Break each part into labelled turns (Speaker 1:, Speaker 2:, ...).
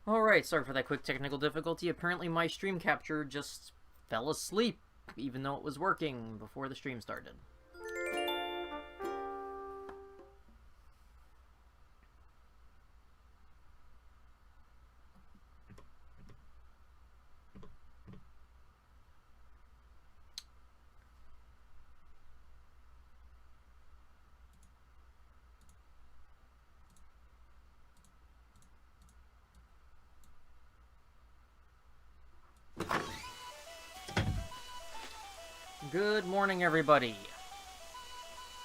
Speaker 1: Alright, sorry for that quick technical difficulty. Apparently my stream capture just fell asleep, even though it was working before the stream started. Good morning, everybody.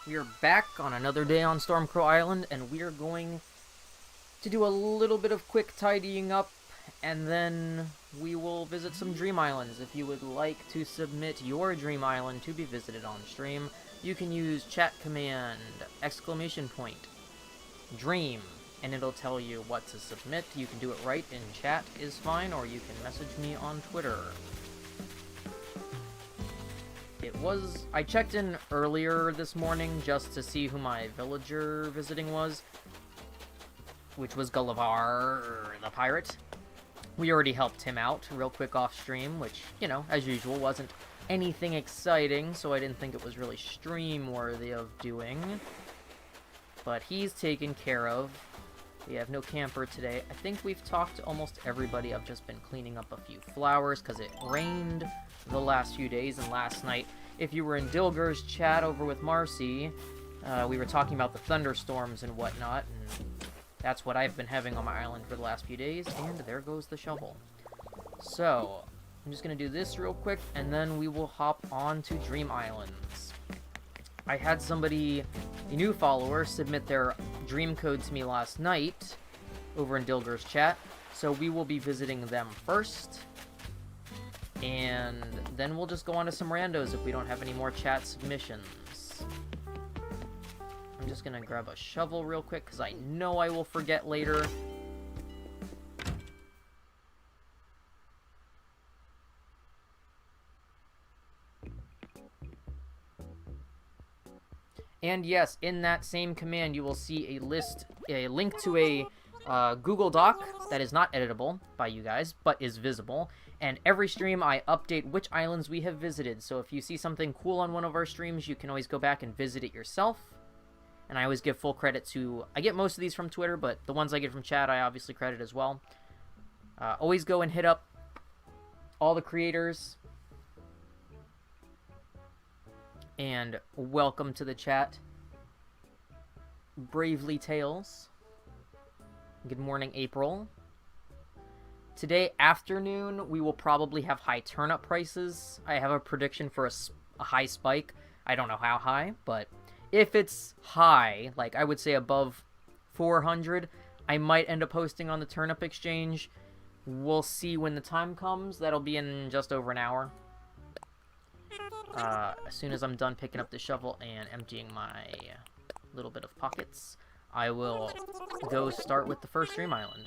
Speaker 1: We are back on another day on Stormcrow Island, and we are going to do a little bit of quick tidying up, and then we will visit some Dream Islands. If you would like to submit your Dream Island to be visited on stream, you can use chat command, !dream, and it'll tell you what to submit. You can do it right in chat is fine, or you can message me on Twitter. I checked in earlier this morning just to see who my villager visiting was, which was Gullivar the pirate. We already helped him out real quick off stream, which, you know, as usual, wasn't anything exciting, so I didn't think it was really stream worthy of doing. But he's taken care of. We have no camper today. I think we've talked to almost everybody. I've just been cleaning up a few flowers because it rained the last few days, and last night, if you were in Dilger's chat over with Marcy, we were talking about the thunderstorms and whatnot, and that's what I've been having on my island for the last few days, and there goes the shovel. So, I'm just going to do this real quick, and then we will hop on to Dream Islands. I had somebody, a new follower, submit their dream code to me last night over in Dilger's chat, so we will be visiting them first. And then we'll just go on to some randos if we don't have any more chat submissions. I'm just gonna grab a shovel real quick because I know I will forget later. And yes, in that same command you will see a link to a Google Doc that is not editable by you guys, but is visible. And every stream I update which islands we have visited, so if you see something cool on one of our streams, you can always go back and visit it yourself. And I always give full credit to... I get most of these from Twitter, but the ones I get from chat I obviously credit as well. Always go and hit up all the creators. And welcome to the chat. Bravelytales. Good morning, April. Today afternoon, we will probably have high turnip prices. I have a prediction for a high spike. I don't know how high, but if it's high, like I would say above 400, I might end up posting on the turnip exchange. We'll see when the time comes. That'll be in just over an hour. As soon as I'm done picking up the shovel and emptying my little bit of pockets, I will go start with the first Dream Island.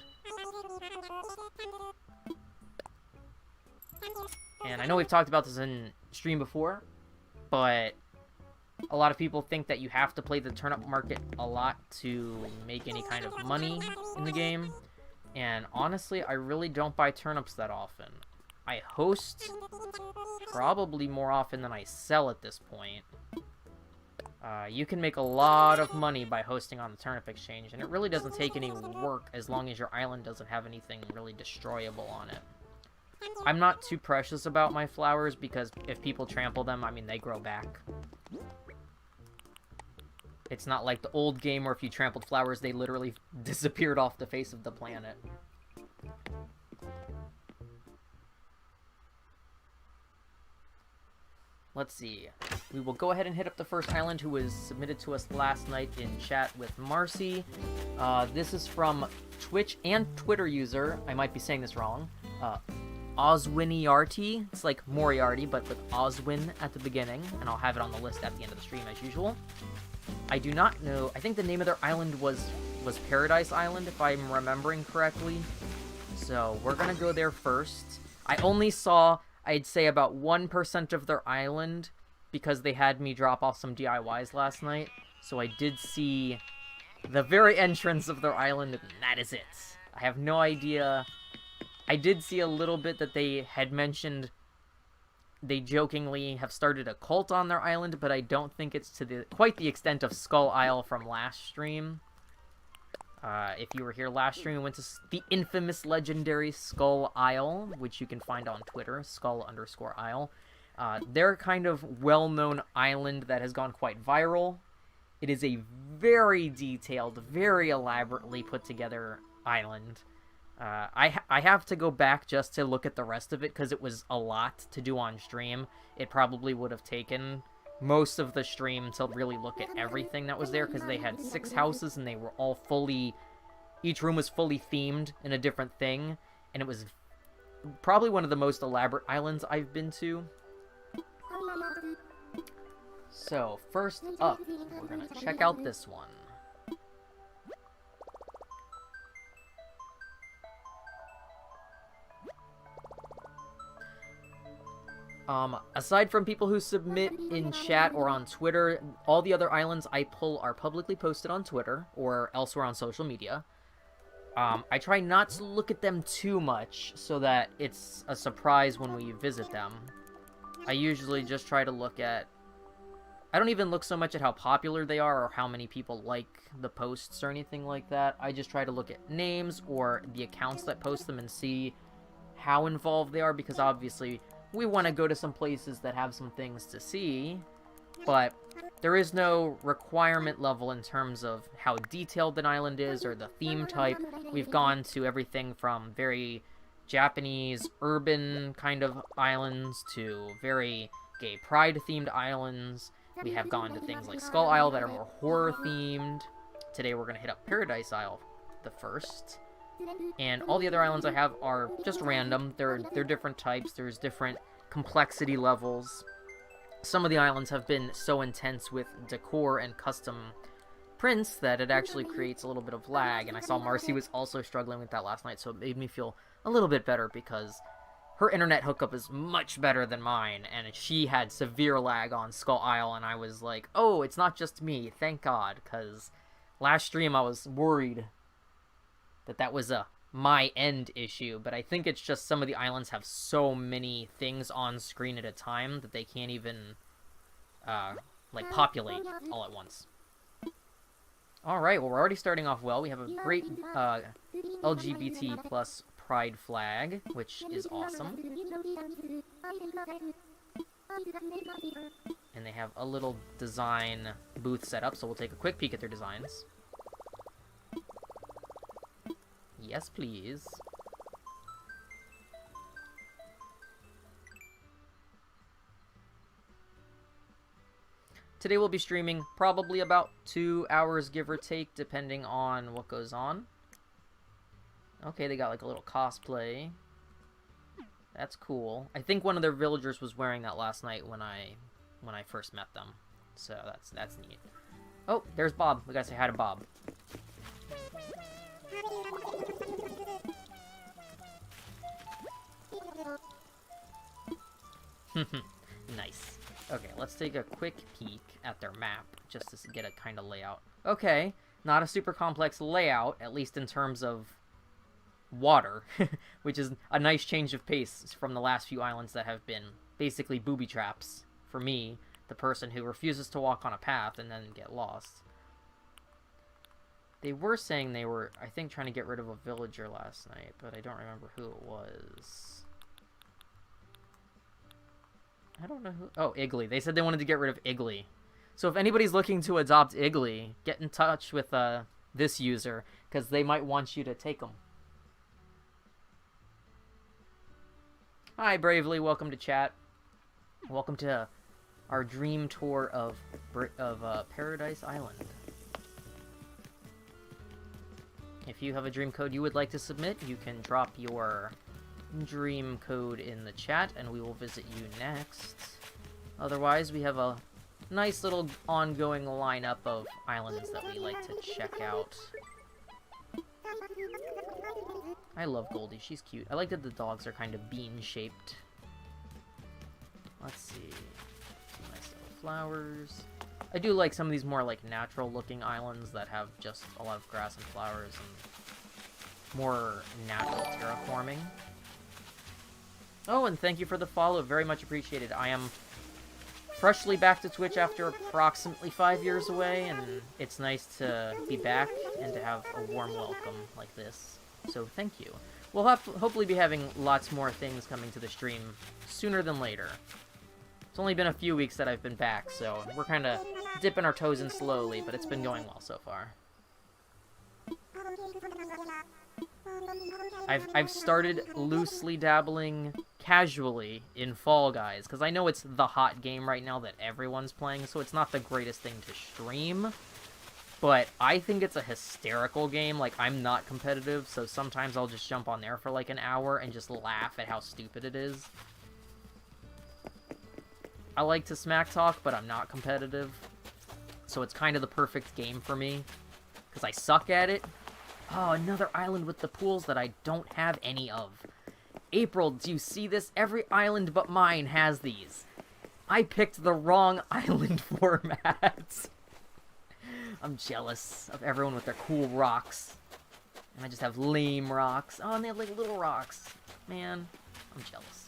Speaker 1: And I know we've talked about this in stream before, but a lot of people think that you have to play the turnip market a lot to make any kind of money in the game. And honestly, I really don't buy turnips that often. I host probably more often than I sell at this point. You can make a lot of money by hosting on the turnip exchange, and it really doesn't take any work as long as your island doesn't have anything really destroyable on it. I'm not too precious about my flowers because if people trample them, I mean, they grow back. It's not like the old game where if you trampled flowers, they literally disappeared off the face of the planet. Let's see. We will go ahead and hit up the first island who was submitted to us last night in chat with Marcy. This is from Twitch and Twitter user, I might be saying this wrong, Oswiniarty. It's like Moriarty, but with Oswin at the beginning, and I'll have it on the list at the end of the stream as usual. I do not know. I think the name of their island was Paradise Island, if I'm remembering correctly. So we're gonna go there first. I only saw, I'd say, about 1% of their island because they had me drop off some DIYs last night. So I did see the very entrance of their island, and that is it. I have no idea I did see a little bit that they had mentioned they jokingly have started a cult on their island, but I don't think it's to quite the extent of Skull Isle from last stream. If you were here last stream, we went to the infamous legendary Skull Isle, which you can find on Twitter, skull_isle. They're kind of well-known island that has gone quite viral. It is a very detailed, very elaborately put together island. I have to go back just to look at the rest of it because it was a lot to do on stream. It probably would have taken most of the stream to really look at everything that was there because they had 6 houses and they were all fully... Each room was fully themed in a different thing, and it was probably one of the most elaborate islands I've been to. So, first up, we're gonna check out this one. Aside from people who submit in chat or on Twitter, all the other islands I pull are publicly posted on Twitter or elsewhere on social media. I try not to look at them too much so that it's a surprise when we visit them. I usually just try to look at... I don't even look so much at how popular they are or how many people like the posts or anything like that. I just try to look at names or the accounts that post them and see how involved they are, because obviously we want to go to some places that have some things to see, but there is no requirement level in terms of how detailed an island is or the theme type. We've gone to everything from very Japanese, urban kind of islands to very gay pride-themed islands. We have gone to things like Skull Isle that are more horror-themed. Today we're going to hit up Paradise Isle, the first. And all the other islands I have are just random. They're different types. There's different complexity levels. Some of the islands have been so intense with decor and custom prints that it actually creates a little bit of lag. And I saw Marcy was also struggling with that last night, so it made me feel a little bit better because her internet hookup is much better than mine, and she had severe lag on Skull Isle, and I was like, oh, it's not just me, thank God, because last stream I was worried that was a my end issue, but I think it's just some of the islands have so many things on screen at a time that they can't even, like, populate all at once. Alright, well, we're already starting off well. We have a great, LGBT plus pride flag, which is awesome. And they have a little design booth set up, so we'll take a quick peek at their designs. Yes, please. Today we'll be streaming probably about 2 hours, give or take, depending on what goes on. Okay, they got like a little cosplay. That's cool. I think one of their villagers was wearing that last night when I first met them. So that's neat. Oh, there's Bob. We gotta say hi to Bob. Nice. Okay, let's take a quick peek at their map, just to get a kind of layout. Okay, not a super complex layout, at least in terms of water, which is a nice change of pace from the last few islands that have been basically booby traps for me, the person who refuses to walk on a path and then get lost. They were saying they were, I think, trying to get rid of a villager last night, but I don't remember who it was. I don't know who... Oh, Iggly. They said they wanted to get rid of Iggly. So if anybody's looking to adopt Iggly, get in touch with this user, because they might want you to take them. Hi, Bravely. Welcome to chat. Welcome to our dream tour of Paradise Island. If you have a dream code you would like to submit, you can drop your dream code in the chat, and we will visit you next. Otherwise, we have a nice little ongoing lineup of islands that we like to check out. I love Goldie, she's cute. I like that the dogs are kind of bean-shaped. Let's see. Nice little flowers. I do like some of these more like natural-looking islands that have just a lot of grass and flowers and more natural terraforming. Oh, and thank you for the follow. Very much appreciated. I am freshly back to Twitch after approximately 5 years away, and it's nice to be back and to have a warm welcome like this. So thank you. We'll hopefully be having lots more things coming to the stream sooner than later. It's only been a few weeks that I've been back, so we're kind of dipping our toes in slowly, but it's been going well so far. I've started loosely dabbling casually in Fall Guys, because I know it's the hot game right now that everyone's playing, so it's not the greatest thing to stream. But I think it's a hysterical game. Like, I'm not competitive, so sometimes I'll just jump on there for like an hour and just laugh at how stupid it is. I like to smack talk, but I'm not competitive. So it's kind of the perfect game for me, because I suck at it. Oh, another island with the pools that I don't have any of. April, do you see this? Every island but mine has these. I picked the wrong island formats. I'm jealous of everyone with their cool rocks. And I just have lame rocks. Oh, and they have like little rocks. Man, I'm jealous.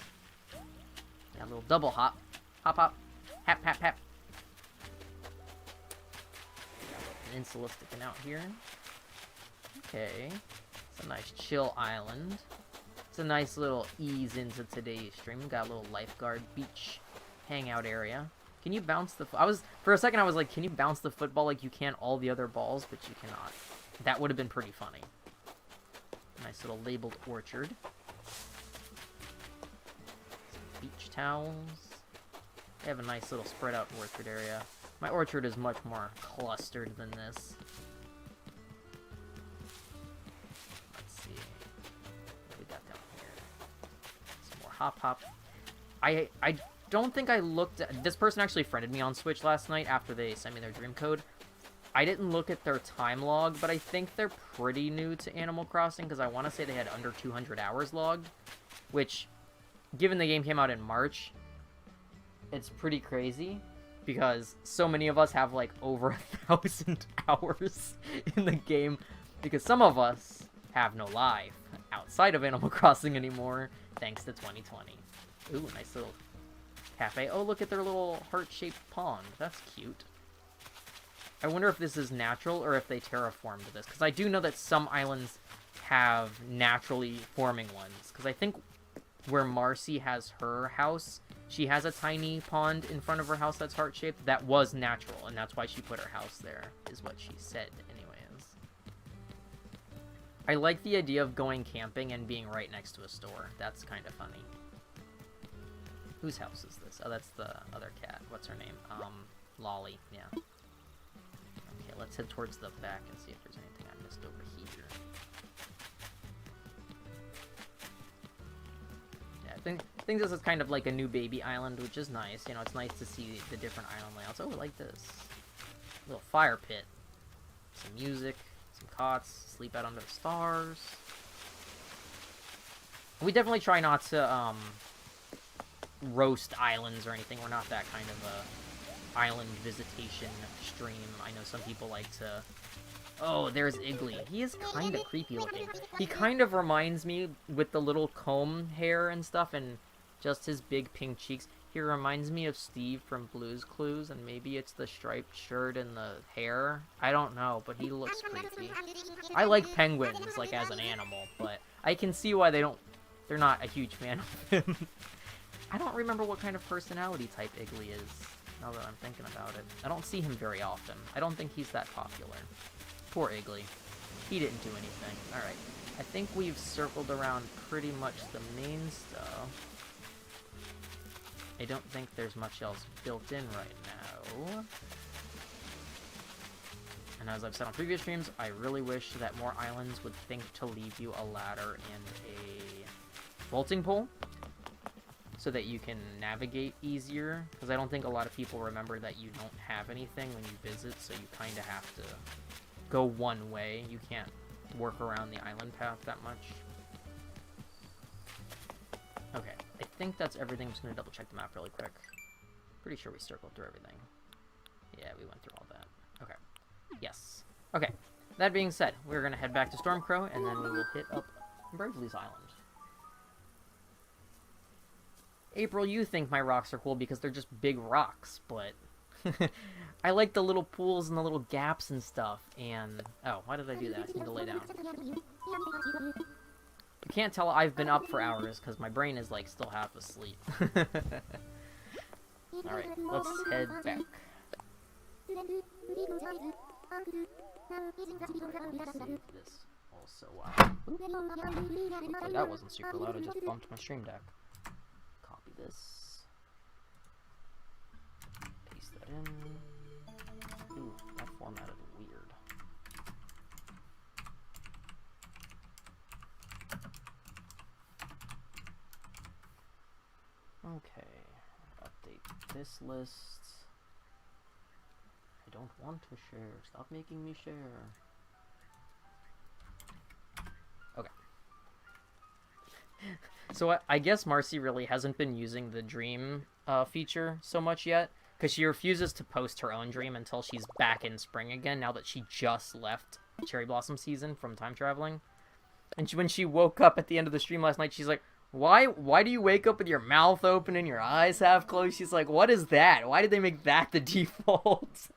Speaker 1: Got a little double hop. Hop, hop. Hap, hap, hap. An insula sticking out here. Okay. It's a nice chill island. It's a nice little ease into today's stream. Got a little lifeguard beach hangout area. Can you bounce the... For a second, I was like, can you bounce the football like you can all the other balls? But you cannot. That would have been pretty funny. Nice little labeled orchard. Some beach towels. They have a nice little spread out orchard area. My orchard is much more clustered than this. Let's see. What we got down here? Some more hop hop. I don't think I looked at... This person actually friended me on Switch last night after they sent me their dream code. I didn't look at their time log, but I think they're pretty new to Animal Crossing, because I want to say they had under 200 hours logged, which, given the game came out in March, it's pretty crazy, because so many of us have, like, over 1,000 hours in the game, because some of us have no life outside of Animal Crossing anymore, thanks to 2020. Ooh, nice little cafe. Oh, look at their little heart-shaped pond. That's cute. I wonder if this is natural or if they terraformed this, because I do know that some islands have naturally forming ones, because I think where Marcy has her house, she has a tiny pond in front of her house that's heart-shaped. That was natural, and that's why she put her house there, is what she said anyways. I like the idea of going camping and being right next to a store. That's kind of funny. Whose house is this? Oh, that's the other cat. What's her name? Lolly. Yeah. Okay, let's head towards the back and see if there's anything I missed over here. Yeah, I think this is kind of like a new baby island, which is nice. You know, it's nice to see the different island layouts. Oh, I like this. Little fire pit. Some music, some cots, sleep out under the stars. We definitely try not to, roast islands or anything. We're not that kind of a island visitation stream. I know some people like to... Oh, there's Iggly. He is kind of creepy looking. He kind of reminds me, with the little comb hair and stuff, and just his big pink cheeks. He reminds me of Steve from Blue's Clues, and maybe it's the striped shirt and the hair. I don't know, but he looks creepy. I like penguins, like, as an animal, but I can see why they're not a huge fan of him. I don't remember what kind of personality type Iggly is, now that I'm thinking about it. I don't see him very often. I don't think he's that popular. Poor Iggly. He didn't do anything. Alright. I think we've circled around pretty much the main stuff. I don't think there's much else built in right now. And as I've said on previous streams, I really wish that more islands would think to leave you a ladder and a vaulting pole, so that you can navigate easier, because I don't think a lot of people remember that you don't have anything when you visit, so you kind of have to go one way. You can't work around the island path that much. Okay, I think that's everything. I'm just going to double check the map really quick. Pretty sure we circled through everything. Yeah, we went through all that. Okay. Yes. Okay, that being said, we're going to head back to Stormcrow, and then we will hit up Bravely's Island. April, you think my rocks are cool because they're just big rocks, but I like the little pools and the little gaps and stuff, and... Oh, why did I do that? I need to lay down. You can't tell I've been up for hours because my brain is, like, still half asleep. Alright, let's head back. Save this also. Okay, that wasn't super loud, I just bumped my stream deck. Copy this. Paste that in. Ooh, that formatted weird. Okay, update this list. I don't want to share. Stop making me share. Okay. So I guess Marcy really hasn't been using the dream feature so much yet, because she refuses to post her own dream until she's back in spring again, now that she just left Cherry Blossom season from time traveling. And when she woke up at the end of the stream last night, she's like, Why do you wake up with your mouth open and your eyes half closed? She's like, what is that? Why did they make that the default?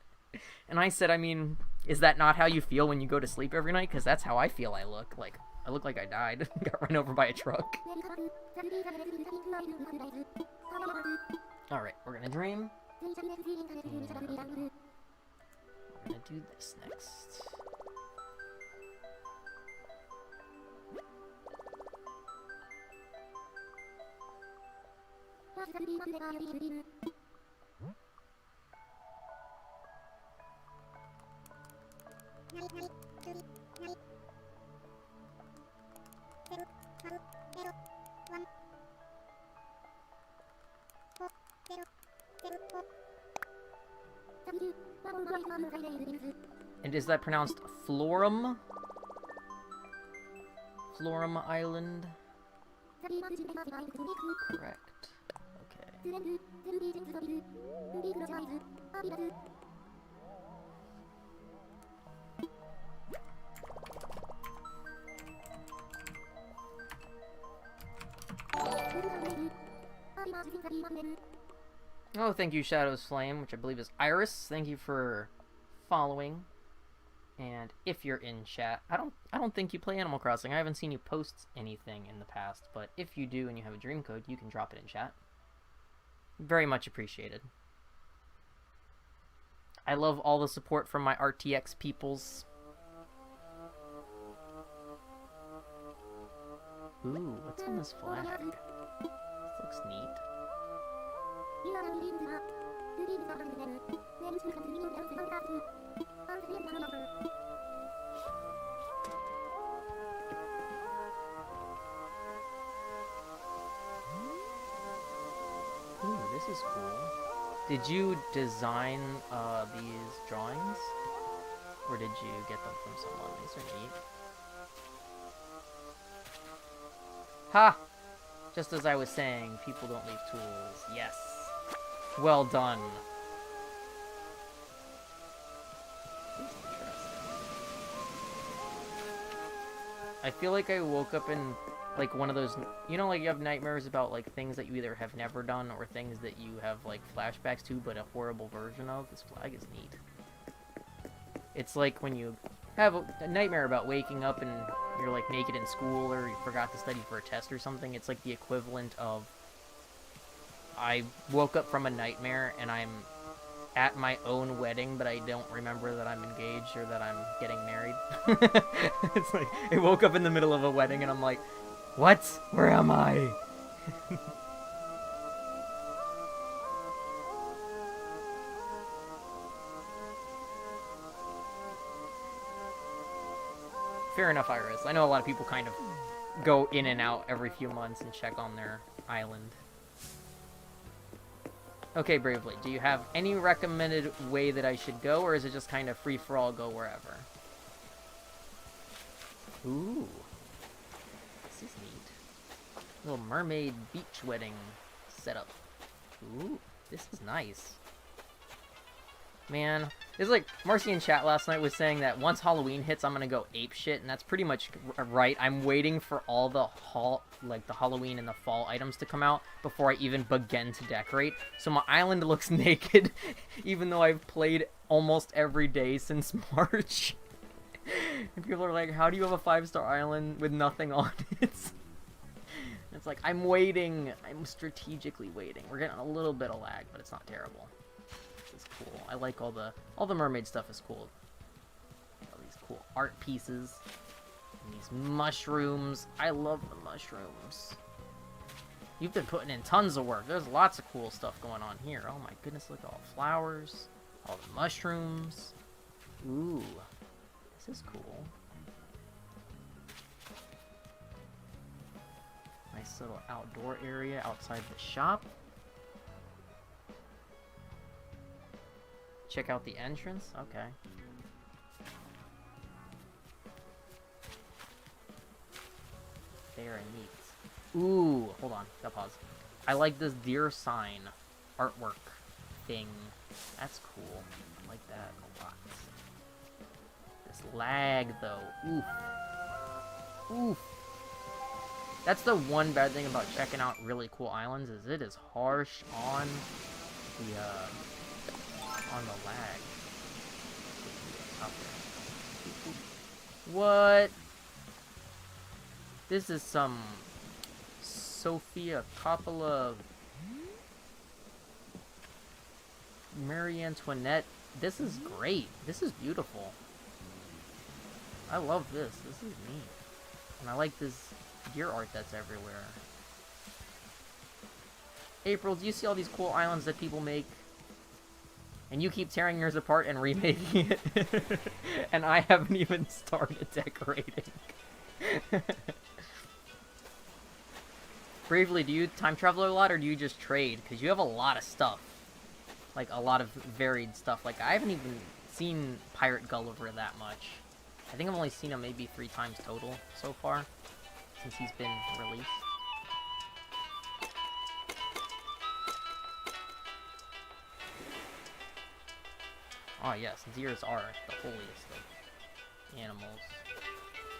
Speaker 1: And I said, I mean, is that not how you feel when you go to sleep every night? Because that's how I feel I look. Like, I look like I died. Got run over by a truck. Alright, we're gonna dream. And we're gonna do this next. And is that pronounced Florem? Florem Island? Correct. Okay. Oh, thank you, Shadow's Flame, which I believe is Iris. Thank you for following. And if you're in chat, I don't think you play Animal Crossing. I haven't seen you post anything in the past, but if you do and you have a dream code, you can drop it in chat. Very much appreciated. I love all the support from my RTX peoples. Ooh, what's on this flag? This looks neat. Ooh, this is cool. Did you design these drawings? Or did you get them from someone? These are neat. Ha! Just as I was saying, people don't leave tools. Yes. Well done. I feel like I woke up in, like, one of those, you know, like, you have nightmares about, like, things that you either have never done or things that you have, like, flashbacks to, but a horrible version of. This flag is neat. It's like when you have a nightmare about waking up and you're, like, naked in school or you forgot to study for a test or something. It's like the equivalent of I woke up from a nightmare and I'm at my own wedding, but I don't remember that I'm engaged or that I'm getting married. It's like, I woke up in the middle of a wedding and I'm like, what? Where am I? Fair enough, Iris. I know a lot of people kind of go in and out every few months and check on their island. Okay, Bravely, do you have any recommended way that I should go, or is it just kind of free-for-all, go wherever? Ooh. This is neat. Little mermaid beach wedding setup. Ooh, this is nice. Man, it's like Marcy in chat last night was saying that once Halloween hits, I'm gonna go ape shit, and that's pretty much right. I'm waiting for all the the Halloween and the fall items to come out before I even begin to decorate. So my island looks naked, even though I've played almost every day since March. And people are like, "How do you have a 5-star island with nothing on it?" It's like I'm waiting. I'm strategically waiting. We're getting a little bit of lag, but it's not terrible. Is cool. I like all the mermaid stuff is cool. All these cool art pieces. And these mushrooms. I love the mushrooms. You've been putting in tons of work. There's lots of cool stuff going on here. Oh my goodness, look at all the flowers. All the mushrooms. Ooh. This is cool. Nice little outdoor area outside the shop. Check out the entrance? Okay. Very neat. Ooh, hold on. Gotta pause. I like this deer sign artwork thing. That's cool. I like that a lot. This lag, though. Oof. Oof. That's the one bad thing about checking out really cool islands, is it is harsh on the lag. Up there. What? This is some Sophia Coppola, Marie Antoinette. This is great. This is beautiful. I love this. This is neat. And I like this deer art that's everywhere. April, do you see all these cool islands that people make? And you keep tearing yours apart and remaking it. And I haven't even started decorating. Bravely, do you time travel a lot or do you just trade? Because you have a lot of stuff. Like, a lot of varied stuff. Like, I haven't even seen Pirate Gulliver that much. I think I've only seen him maybe 3 times total so far. Since he's been released. Oh yes, deers are the holiest of animals.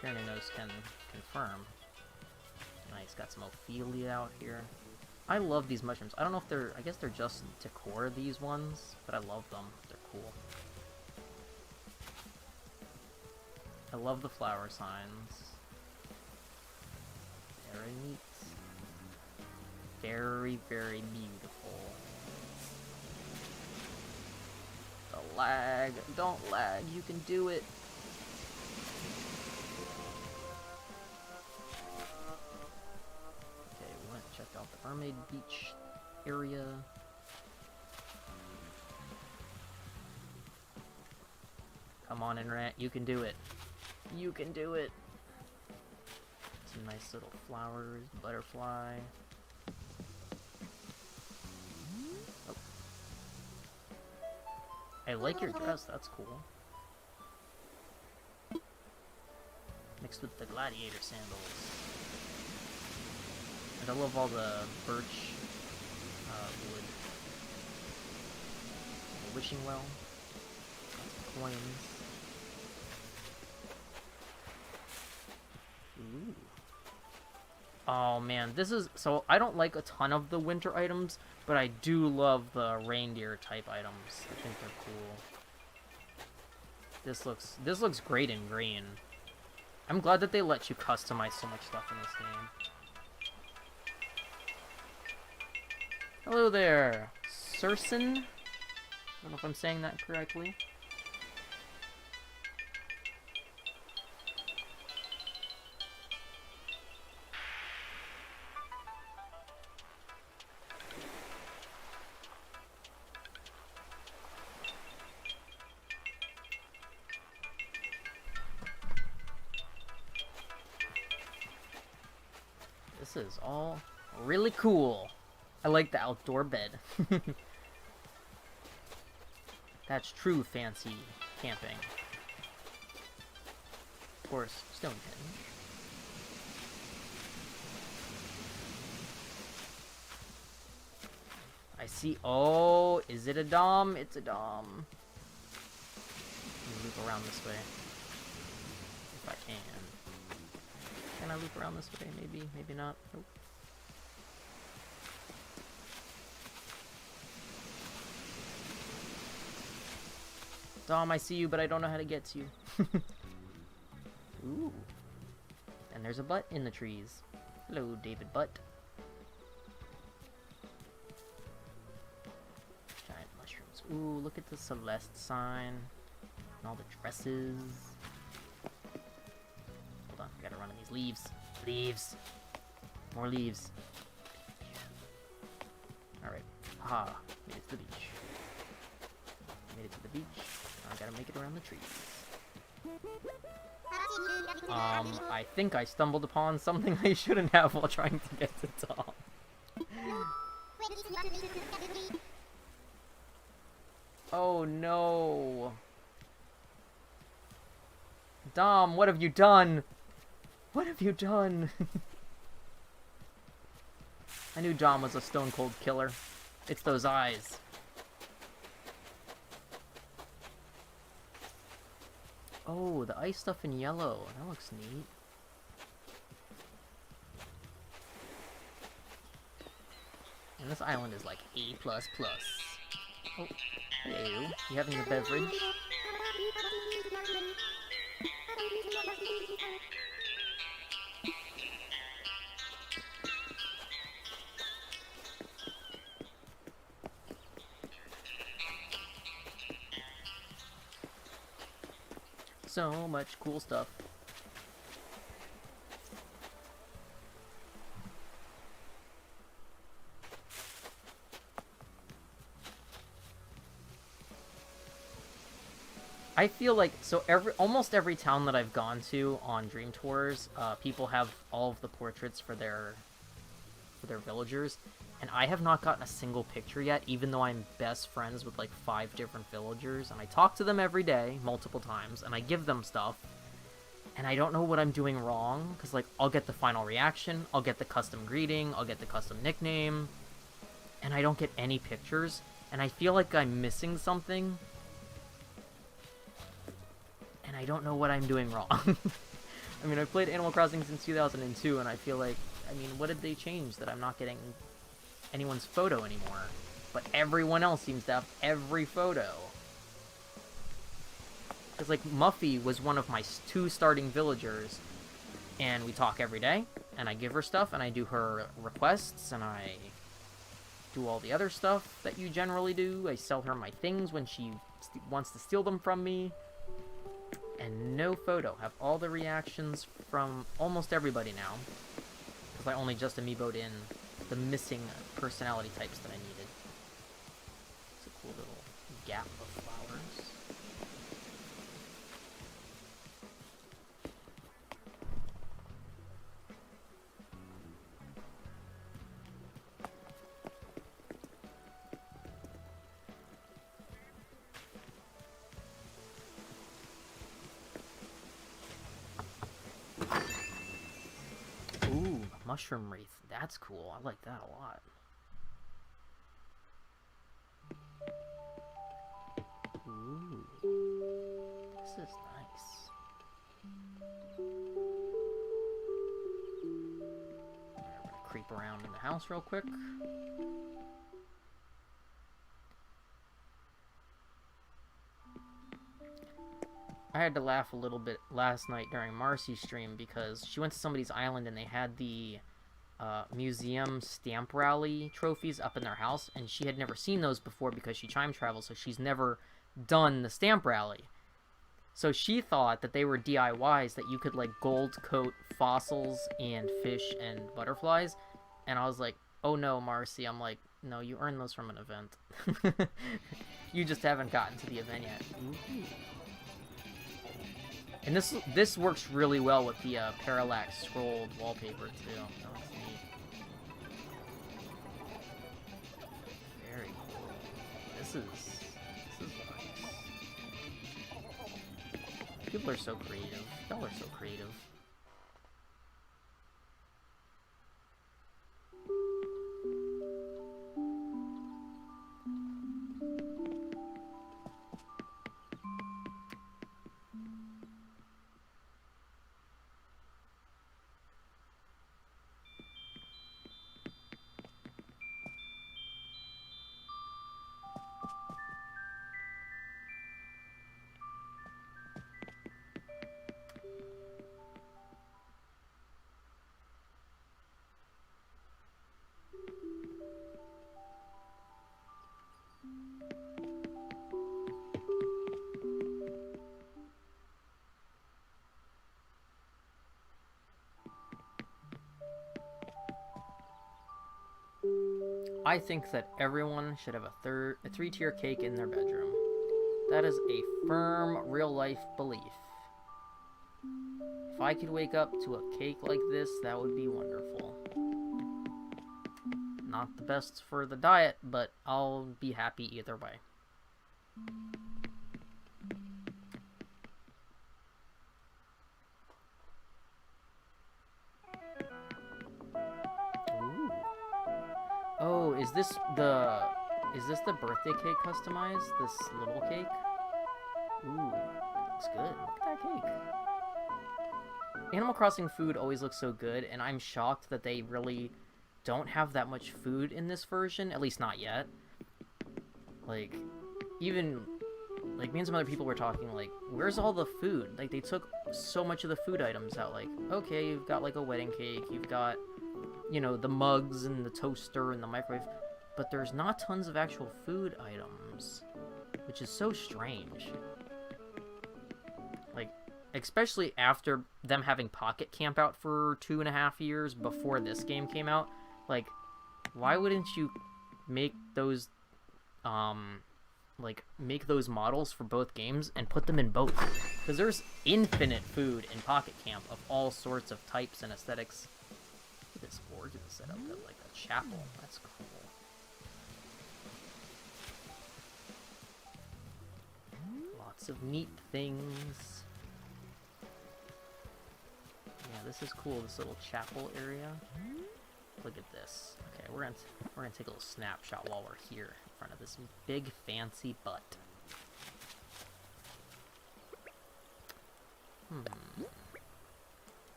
Speaker 1: Tyrannos can confirm. Nice, got some Ophelia out here. I love these mushrooms. I don't know if they're, I guess they're just decor, these ones, but I love them. They're cool. I love the flower signs. Very neat. Very, very beautiful. The lag. Don't lag. You can do it. Okay, we went and checked out the Mermaid Beach area. Come on, Enrant. You can do it. You can do it. Some nice little flowers, butterfly. Oh. I like your dress, that's cool. Mixed with the gladiator sandals. And I love all the birch wood. The wishing well. Lots of coins. Ooh. Oh man, this is, so I don't like a ton of the winter items, but I do love the reindeer type items. I think they're cool. This looks great in green. I'm glad that they let you customize so much stuff in this game. Hello there, Surson. I don't know if I'm saying that correctly. This is all really cool. I like the outdoor bed. That's true fancy camping. Of course, Stonehenge. I see. Oh, is it a Dom? It's a Dom. loop around this way. If I can. Can I loop around this way? Maybe, maybe not. Nope. Dom, I see you, but I don't know how to get to you. Ooh. And there's a butt in the trees. Hello, David Butt. Giant mushrooms. Ooh, look at the Celeste sign. And all the dresses. Hold on, gotta run on these leaves. Leaves! More leaves. Alright. Haha. Made it to the beach. Made it to the beach. Now I gotta make it around the trees. I think I stumbled upon something I shouldn't have while trying to get to Dom. Oh no. Dom, what have you done? What have you done? I knew Dom was a stone cold killer. It's those eyes. Oh, the ice stuff in yellow. That looks neat. And this island is like A++. Oh, hello. You having a beverage? So much cool stuff. I feel like, so almost every town that I've gone to on Dream Tours, people have all of the portraits for their villagers, and I have not gotten a single picture yet, even though I'm best friends with like 5 different villagers, and I talk to them every day, multiple times, and I give them stuff, and I don't know what I'm doing wrong, because like, I'll get the final reaction, I'll get the custom greeting, I'll get the custom nickname, and I don't get any pictures, and I feel like I'm missing something, and I don't know what I'm doing wrong. I mean, I've played Animal Crossing since 2002, and I feel like, I mean, what did they change that I'm not getting anyone's photo anymore? But everyone else seems to have every photo. Because, like, Muffy was one of my 2 starting villagers, and we talk every day, and I give her stuff, and I do her requests, and I do all the other stuff that you generally do. I sell her my things when she wants to steal them from me. And no photo. Have all the reactions from almost everybody now. Because I only just amiiboed in the missing personality types that I needed. It's a cool little gap of flowers. Ooh, mushroom wreath. That's cool. I like that a lot. Ooh. This is nice. Alright, we're gonna creep around in the house real quick. I had to laugh a little bit last night during Marcy's stream because she went to somebody's island and they had the museum stamp rally trophies up in their house, and she had never seen those before because she time travels, so she's never done the stamp rally. So she thought that they were DIYs, that you could like gold coat fossils and fish and butterflies, and I was like, oh no, Marcy. I'm like, no, you earned those from an event. You just haven't gotten to the event yet. Ooh. And this works really well with the parallax scrolled wallpaper too. That looks neat. Very cool. This is nice. People are so creative. Y'all are so creative. I think that everyone should have a 3-tier cake in their bedroom. That is a firm, real-life belief. If I could wake up to a cake like this, that would be wonderful. Not the best for the diet, but I'll be happy either way. Ooh. Oh, is this the birthday cake customized? This little cake? Ooh, looks good. Look at that cake. Animal Crossing food always looks so good, and I'm shocked that they really don't have that much food in this version, at least not yet. Like, even, like, me and some other people were talking, like, where's all the food? Like, they took so much of the food items out. Like, okay, you've got, like, a wedding cake, you've got, you know, the mugs and the toaster and the microwave, but there's not tons of actual food items, which is so strange. Like, especially after them having Pocket Camp out for 2.5 years before this game came out. Like, why wouldn't you make those, make those models for both games and put them in both? Because there's infinite food in Pocket Camp of all sorts of types and aesthetics. Look at this gorgeous setup, like a chapel. That's cool. Lots of neat things. Yeah, this is cool, this little chapel area. Look at this. Okay, we're gonna take a little snapshot while we're here in front of this big fancy butt.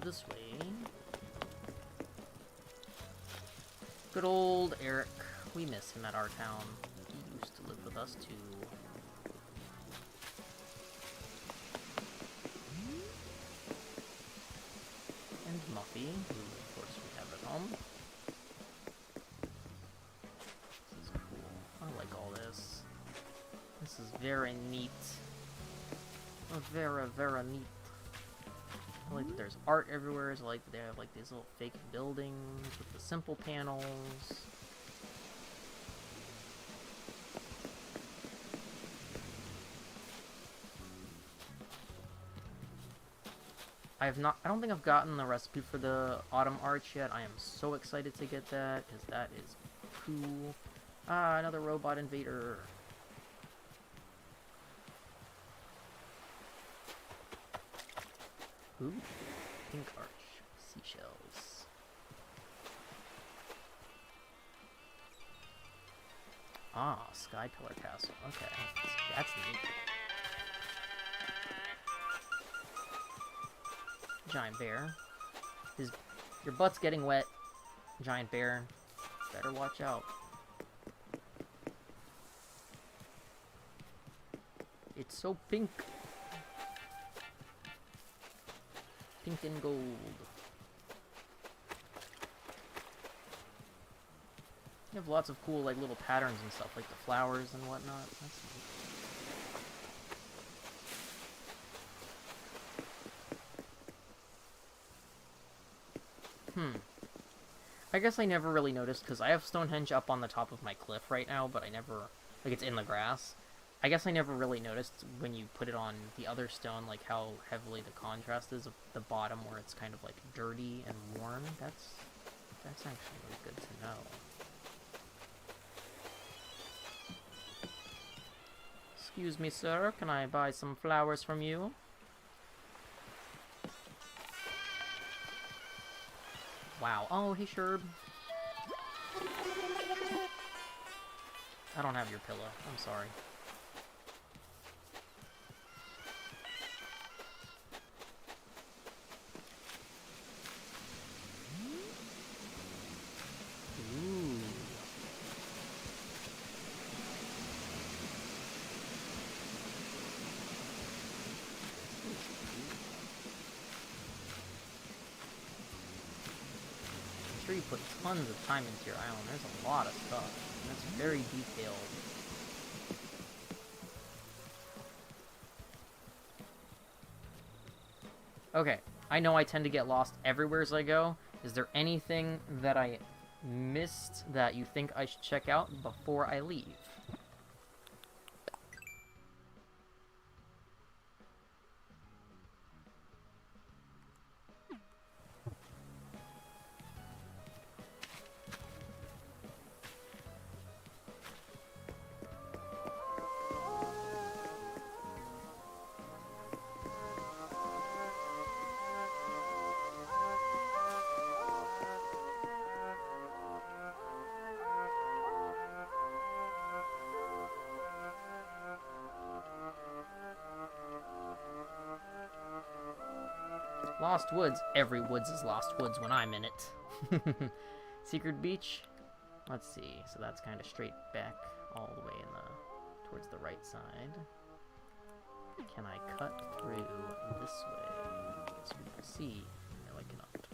Speaker 1: This way. Good old Eric. We miss him at our town. He used to live with us too. And Muffy, who of course we have at home. This is cool. I like all this. This is very neat. Very, very neat. I like that there's art everywhere. I like that they have like these little fake buildings with the simple panels. I don't think I've gotten the recipe for the autumn arch yet. I am so excited to get that because that is cool. Ah, another robot invader. Ooh, pink arch, seashells. Ah, Sky Pillar Castle. Okay, that's neat. Giant bear. Your butt's getting wet, giant bear. Better watch out. It's so pink. Pink and gold. You have lots of cool, like, little patterns and stuff, like the flowers and whatnot. That's neat. I guess I never really noticed, because I have Stonehenge up on the top of my cliff right now, but I never, like, it's in the grass. I guess I never really noticed when you put it on the other stone, like, how heavily the contrast is of the bottom where it's kind of, like, dirty and worn. That's actually really good to know. Excuse me, sir, can I buy some flowers from you? Wow. Oh, hey, Sherb. I don't have your pillow. I'm sorry. I'm sure you put tons of time into your island. There's a lot of stuff. And it's very detailed. Okay, I know I tend to get lost everywhere as I go. Is there anything that I missed that you think I should check out before I leave? Lost Woods. Every woods is Lost Woods when I'm in it. Secret Beach. Let's see. So that's kind of straight back all the way towards the right side. Can I cut through this way? As we can see. No, I cannot.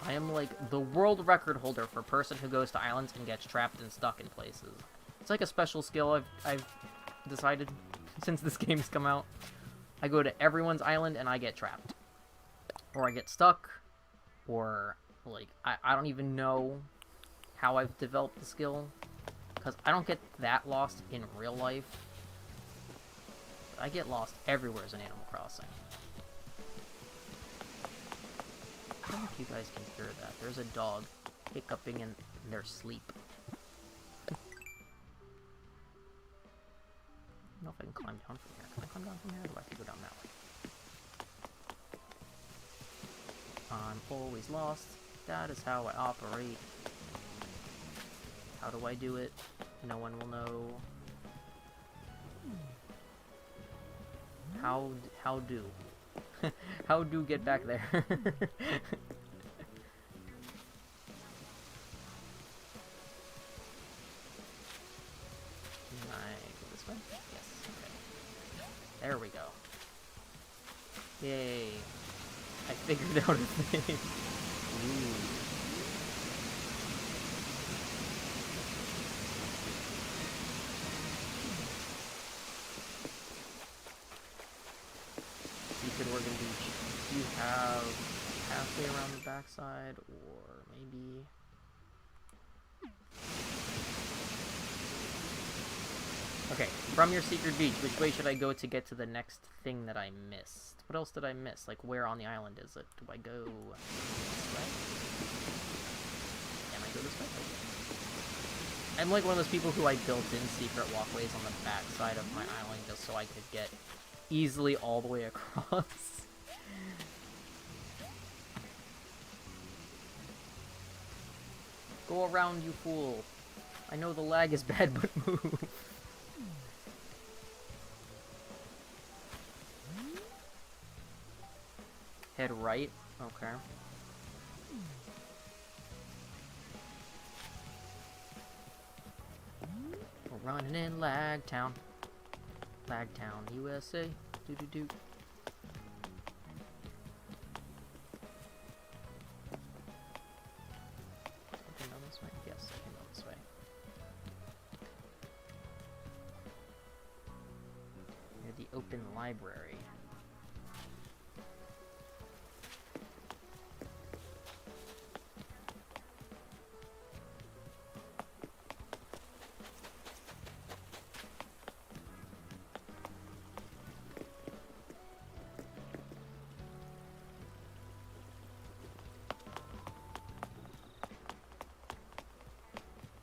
Speaker 1: I am like the world record holder for person who goes to islands and gets trapped and stuck in places. It's like a special skill I've decided since this game's come out. I go to everyone's island and I get trapped. Or I get stuck. Or, like, I don't even know how I've developed the skill. Because I don't get that lost in real life. But I get lost everywhere as an Animal Crossing. I don't know if you guys can hear that. There's a dog hiccuping in their sleep. I don't know if I can climb down from here. Can I climb down from here? Or do I have to go down that way? I'm always lost. That is how I operate. How do I do it? No one will know. How do? How do get back there? Can I go this way? Yes, okay. There we go. Yay. I figured out a thing. Ooh. Secret Oregon Beach. Do you have a pathway around the backside, or maybe... Okay, from your secret beach, which way should I go to get to the next thing that I missed? What else did I miss? Like, where on the island is it? Do I go this way? Can I go this way? Okay. I'm like one of those people who I built in secret walkways on the back side of my island just so I could get easily all the way across. Go around, you fool. I know the lag is bad, but move. Head right? Okay. We're running in Lag Town. Lag Town, USA. Do-do-do. I can go this way? Yes, I can go this way. Near the open library.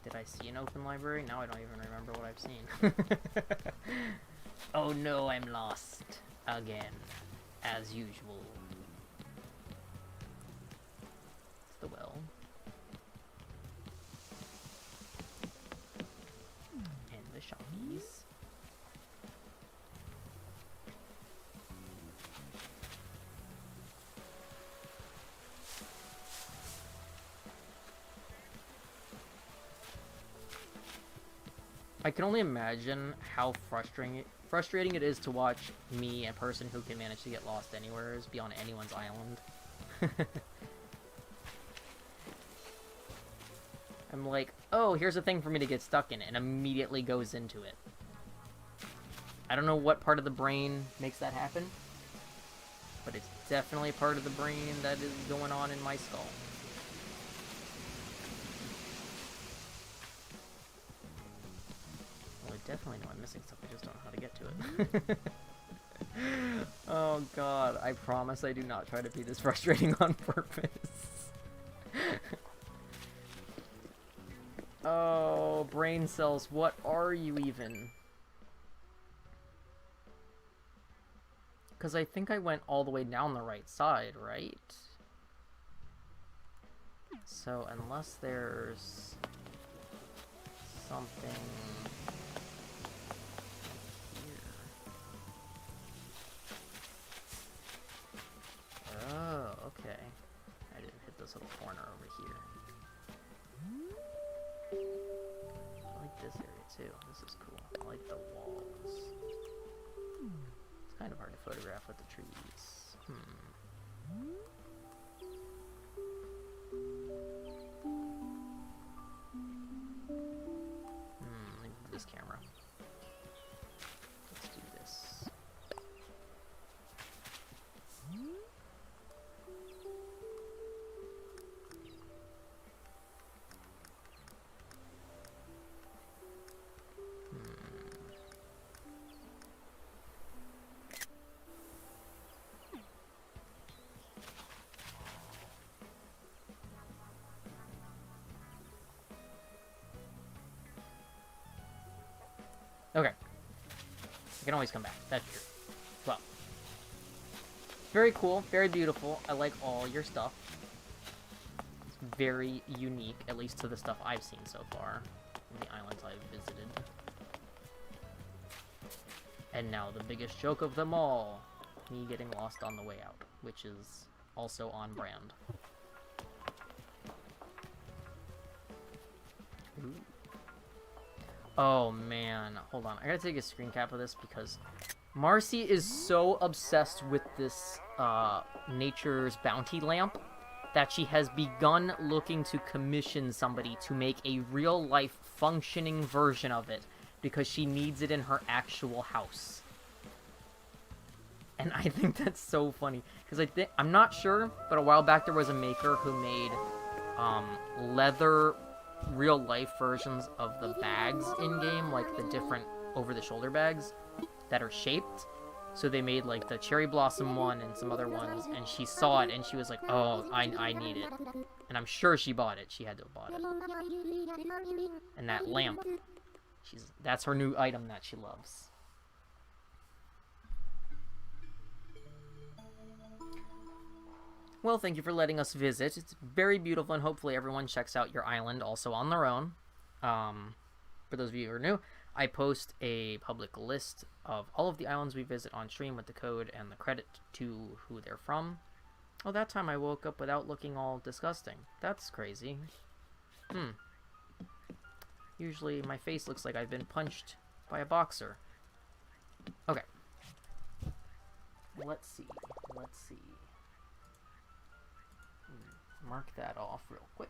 Speaker 1: Did I see an open library? Now I don't even remember what I've seen. Oh no, I'm lost. Again. As usual. It's the well. And the shoppies. I can only imagine how frustrating it is to watch me, a person who can manage to get lost anywhere, be on anyone's island. I'm like, oh, here's a thing for me to get stuck in, and immediately goes into it. I don't know what part of the brain makes that happen, but it's definitely part of the brain that is going on in my skull. Well, I definitely know I'm missing stuff, I just don't know how to get to it. Oh god, I promise I do not try to be this frustrating on purpose. Oh, brain cells, what are you even? Because I think I went all the way down the right side, right? So, unless there's something here. Oh, okay. I didn't hit this little corner over here. I like this area too. This is cool. I like the walls. It's kind of hard to photograph with the trees. Let me move this camera. Let's do this. Okay. I can always come back. That's true. Well. Very cool. Very beautiful. I like all your stuff. It's very unique, at least to the stuff I've seen so far. In the islands I've visited. And now the biggest joke of them all. Me getting lost on the way out. Which is also on brand. Ooh. Oh man, hold on. I gotta take a screen cap of this because Marcy is so obsessed with this nature's bounty lamp that she has begun looking to commission somebody to make a real-life functioning version of it because she needs it in her actual house. And I think that's so funny because I'm not sure, but a while back there was a maker who made leather real-life versions of the bags in-game, like the different over-the-shoulder bags that are shaped. So they made like the cherry blossom one and some other ones, and she saw it and she was like, oh, I need it. And I'm sure she bought it. She had to have bought it. And that lamp, that's her new item that she loves. Well, thank you for letting us visit. It's very beautiful, and hopefully everyone checks out your island also on their own. For those of you who are new, I post a public list of all of the islands we visit on stream with the code and the credit to who they're from. Oh, that time I woke up without looking all disgusting. That's crazy. Usually my face looks like I've been punched by a boxer. Okay. Let's see. Mark that off real quick.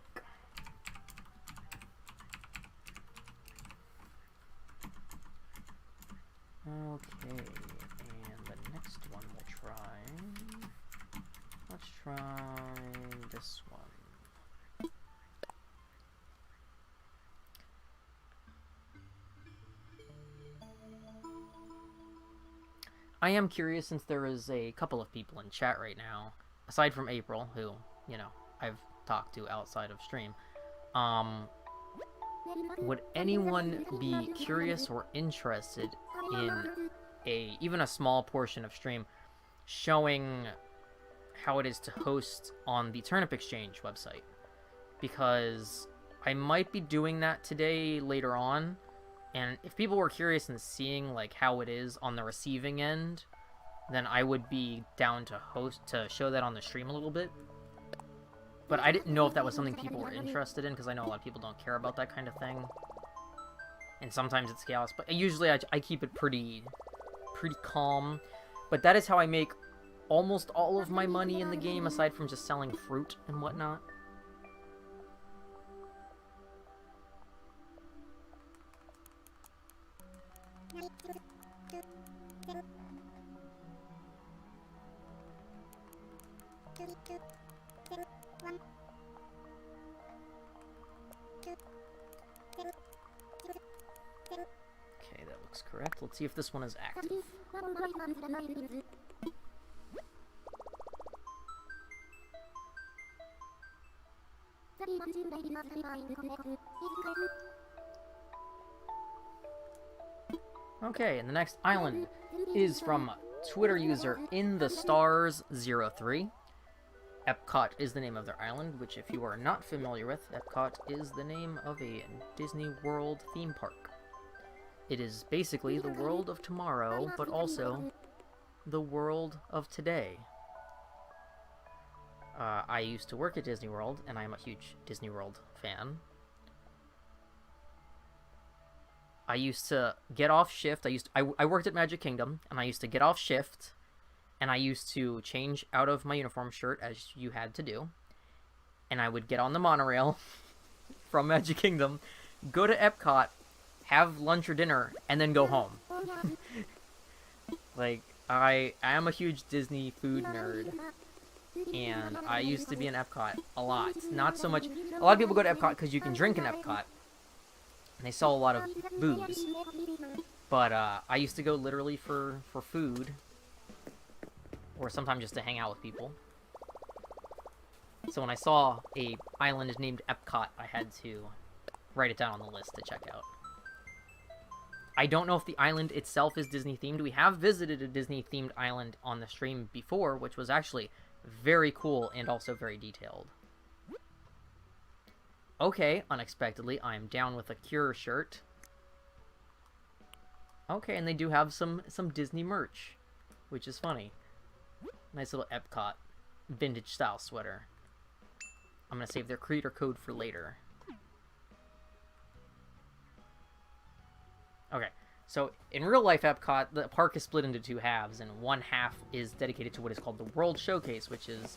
Speaker 1: Okay, and the next one we'll try. Let's try this one. I am curious, since there is a couple of people in chat right now, aside from April, who, you know, I've talked to outside of stream. Would anyone be curious or interested in even a small portion of stream showing how it is to host on the Turnip Exchange website? Because I might be doing that today later on, and if people were curious in seeing like how it is on the receiving end, then I would be down to show that on the stream a little bit. But I didn't know if that was something people were interested in, because I know a lot of people don't care about that kind of thing. And sometimes it's chaos, but usually I keep it pretty calm. But that is how I make almost all of my money in the game, aside from just selling fruit and whatnot. Okay, that looks correct. Let's see if this one is active. Okay, and the next island is from Twitter user InTheStars03. EPCOT is the name of their island, which if you are not familiar with, EPCOT is the name of a Disney World theme park. It is basically the world of tomorrow, but also the world of today. I used to work at Disney World, and I'm a huge Disney World fan. I used to get off shift. I worked at Magic Kingdom, and I used to get off shift, and I used to change out of my uniform shirt, as you had to do, and I would get on the monorail from Magic Kingdom, go to Epcot, have lunch or dinner, and then go home. Like, I am a huge Disney food nerd, and I used to be in Epcot a lot. Not so much... A lot of people go to Epcot because you can drink in Epcot, and they sell a lot of booze. But I used to go literally for food, or sometimes just to hang out with people. So when I saw a island named Epcot, I had to write it down on the list to check out. I don't know if the island itself is Disney-themed. We have visited a Disney-themed island on the stream before, which was actually very cool and also very detailed. Okay, unexpectedly, I'm down with a Cure shirt. Okay, and they do have some Disney merch, which is funny. Nice little Epcot vintage-style sweater. I'm gonna save their creator code for later. Okay, so in real-life Epcot, the park is split into two halves, and one half is dedicated to what is called the World Showcase, which is...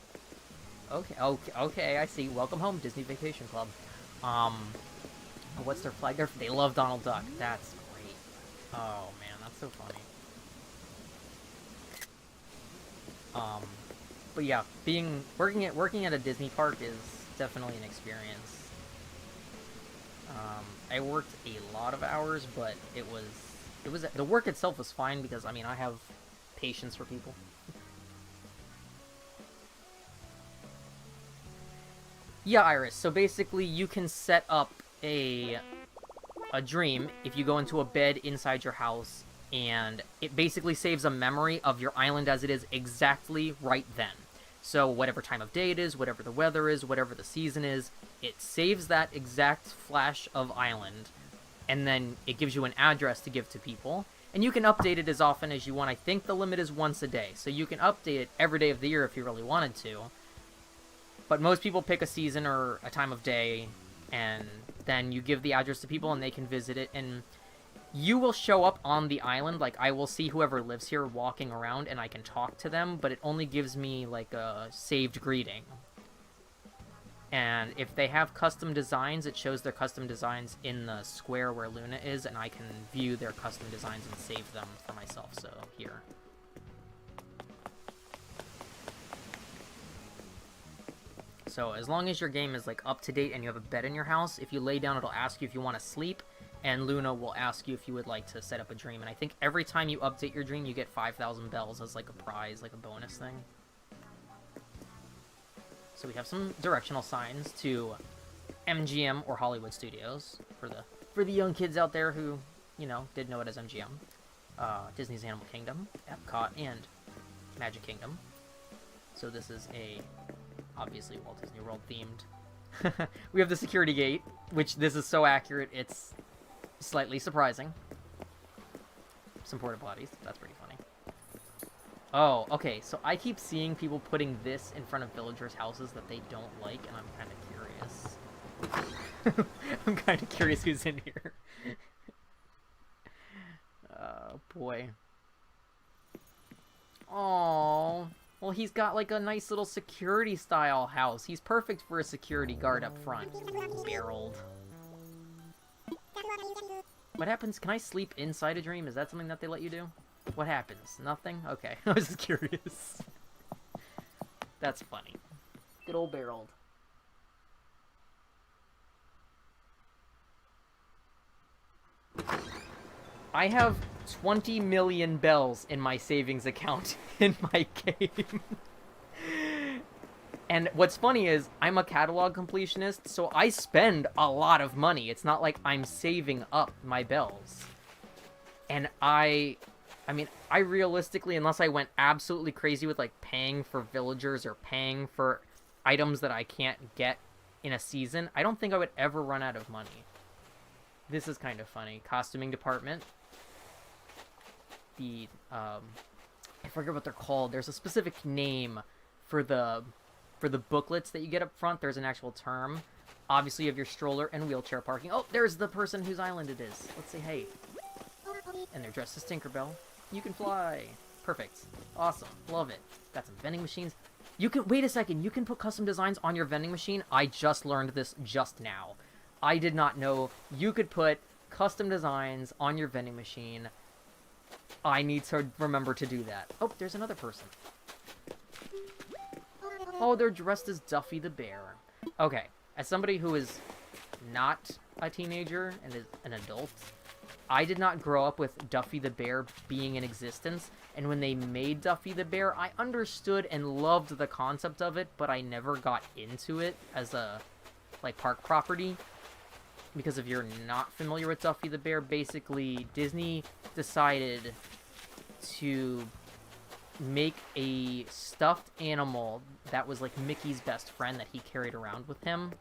Speaker 1: Okay, I see. Welcome home, Disney Vacation Club. What's their flag? They love Donald Duck. That's great. Oh, man, that's so funny. But yeah, working at a Disney park is definitely an experience. I worked a lot of hours, but it was the work itself was fine because, I mean, I have patience for people. Yeah, Iris, so basically you can set up a dream if you go into a bed inside your house, and it basically saves a memory of your island as it is exactly right then. So whatever time of day it is, whatever the weather is, whatever the season is, it saves that exact flash of island, and then it gives you an address to give to people. And you can update it as often as you want. I think the limit is once a day, so you can update it every day of the year if you really wanted to. But most people pick a season or a time of day, and then you give the address to people and they can visit it, and you will show up on the island. Like, I will see whoever lives here walking around, and I can talk to them, but it only gives me, like, a saved greeting. And if they have custom designs, it shows their custom designs in the square where Luna is, and I can view their custom designs and save them for myself, so here. So as long as your game is, like, up to date and you have a bed in your house, if you lay down, it'll ask you if you want to sleep, and Luna will ask you if you would like to set up a dream. And I think every time you update your dream, you get 5,000 bells as, like, a prize, like a bonus thing. So we have some directional signs to MGM or Hollywood Studios for the young kids out there who, you know, didn't know it as MGM. Disney's Animal Kingdom, Epcot, and Magic Kingdom. So this is obviously Walt Disney World themed. We have the security gate, which this is so accurate, it's slightly surprising. Some porta potties, that's pretty funny. Oh, okay, so I keep seeing people putting this in front of villagers' houses that they don't like, and I'm kind of curious. I'm kind of curious who's in here. Oh, boy. Oh, well, he's got, like, a nice little security-style house. He's perfect for a security guard up front. Barreled. What happens? Can I sleep inside a dream? Is that something that they let you do? What happens? Nothing? Okay. I was just curious. That's funny. Good old Barreled. I have 20 million bells in my savings account in my game. And what's funny is, I'm a catalog completionist, so I spend a lot of money. It's not like I'm saving up my bells. And I mean, I realistically, unless I went absolutely crazy with, like, paying for villagers or paying for items that I can't get in a season, I don't think I would ever run out of money. This is kind of funny. Costuming department. The, I forget what they're called. There's a specific name for the booklets that you get up front. There's an actual term. Obviously, you have your stroller and wheelchair parking. Oh, there's the person whose island it is. Let's say hey. And they're dressed as Tinkerbell. You can fly. Perfect. Awesome. Love it. Got some vending machines. You can, wait a second, you can put custom designs on your vending machine? I just learned this just now. I did not know you could put custom designs on your vending machine. I need to remember to do that. Oh, there's another person. Oh, they're dressed as Duffy the Bear. Okay, as somebody who is not a teenager and is an adult, I did not grow up with Duffy the Bear being in existence, and when they made Duffy the Bear, I understood and loved the concept of it, but I never got into it as a, like, park property. Because if you're not familiar with Duffy the Bear, basically, Disney decided to make a stuffed animal that was, like, Mickey's best friend that he carried around with him.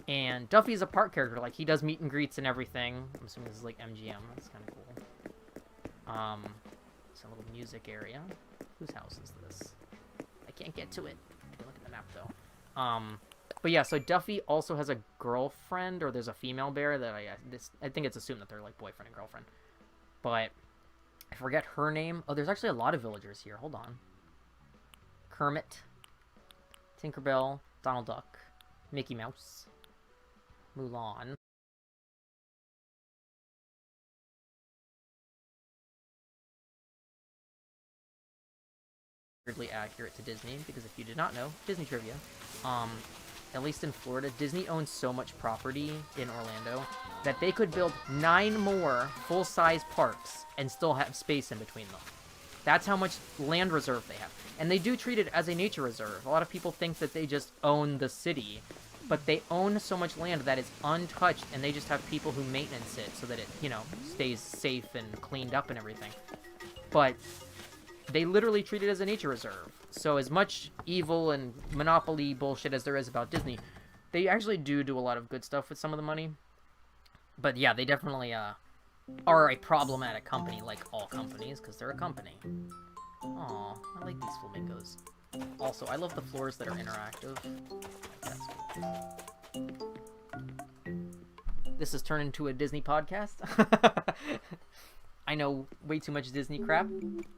Speaker 1: And Duffy's a park character, like, he does meet and greets and everything. I'm assuming this is, like, MGM. That's kind of cool. It's a little music area. Whose house is this? I can't get to it. Look at the map, though. But yeah, so Duffy also has a girlfriend, or there's a female bear that I think it's assumed that they're, like, boyfriend and girlfriend. But I forget her name. Oh, there's actually a lot of villagers here. Hold on. Kermit, Tinkerbell, Donald Duck, Mickey Mouse, Mulan. Weirdly accurate to Disney, because if you did not know, Disney trivia. At least in Florida, Disney owns so much property in Orlando that they could build 9 more full-size parks and still have space in between them. That's how much land reserve they have. And they do treat it as a nature reserve. A lot of people think that they just own the city, but they own so much land that is untouched, and they just have people who maintenance it so that it, you know, stays safe and cleaned up and everything. But they literally treat it as a nature reserve. So as much evil and monopoly bullshit as there is about Disney, they actually do a lot of good stuff with some of the money. But yeah, they definitely are a problematic company, like all companies, because they're a company. Aw, I like these flamingos. Also, I love the floors that are interactive. That's cool. This has turned into a Disney podcast. I know way too much Disney crap,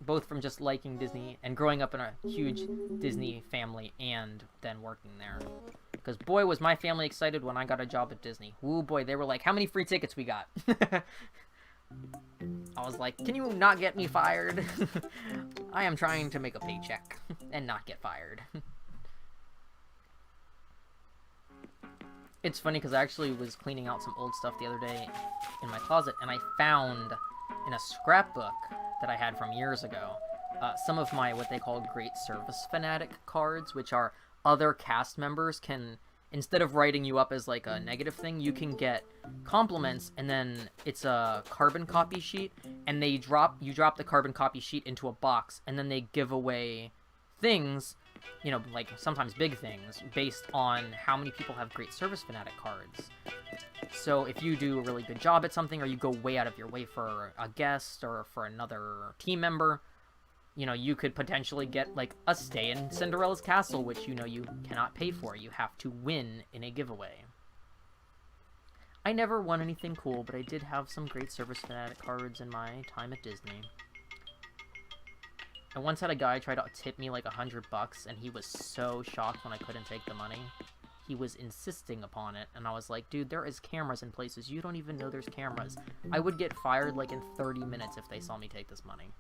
Speaker 1: both from just liking Disney and growing up in a huge Disney family and then working there. Because boy, was my family excited when I got a job at Disney. Ooh boy, they were like, how many free tickets we got? I was like, can you not get me fired? I am trying to make a paycheck and not get fired. It's funny because I actually was cleaning out some old stuff the other day in my closet, and I found in a scrapbook that I had from years ago some of my what they call Great Service Fanatic cards, which are other cast members can, instead of writing you up as like a negative thing, you can get compliments, and then it's a carbon copy sheet, and you drop the carbon copy sheet into a box, and then they give away things, you know, like sometimes big things, based on how many people have Great Service Fanatic cards. So if you do a really good job at something, or you go way out of your way for a guest or for another team member, you know, you could potentially get, like, a stay in Cinderella's castle, which, you know, you cannot pay for. You have to win in a giveaway. I never won anything cool, but I did have some Great Service Fanatic cards in my time at Disney. I once had a guy try to tip me like $100, and he was so shocked when I couldn't take the money. he was insisting upon it, and I was like, dude, there is cameras in places. You don't even know there's cameras. I would get fired like in 30 minutes if they saw me take this money.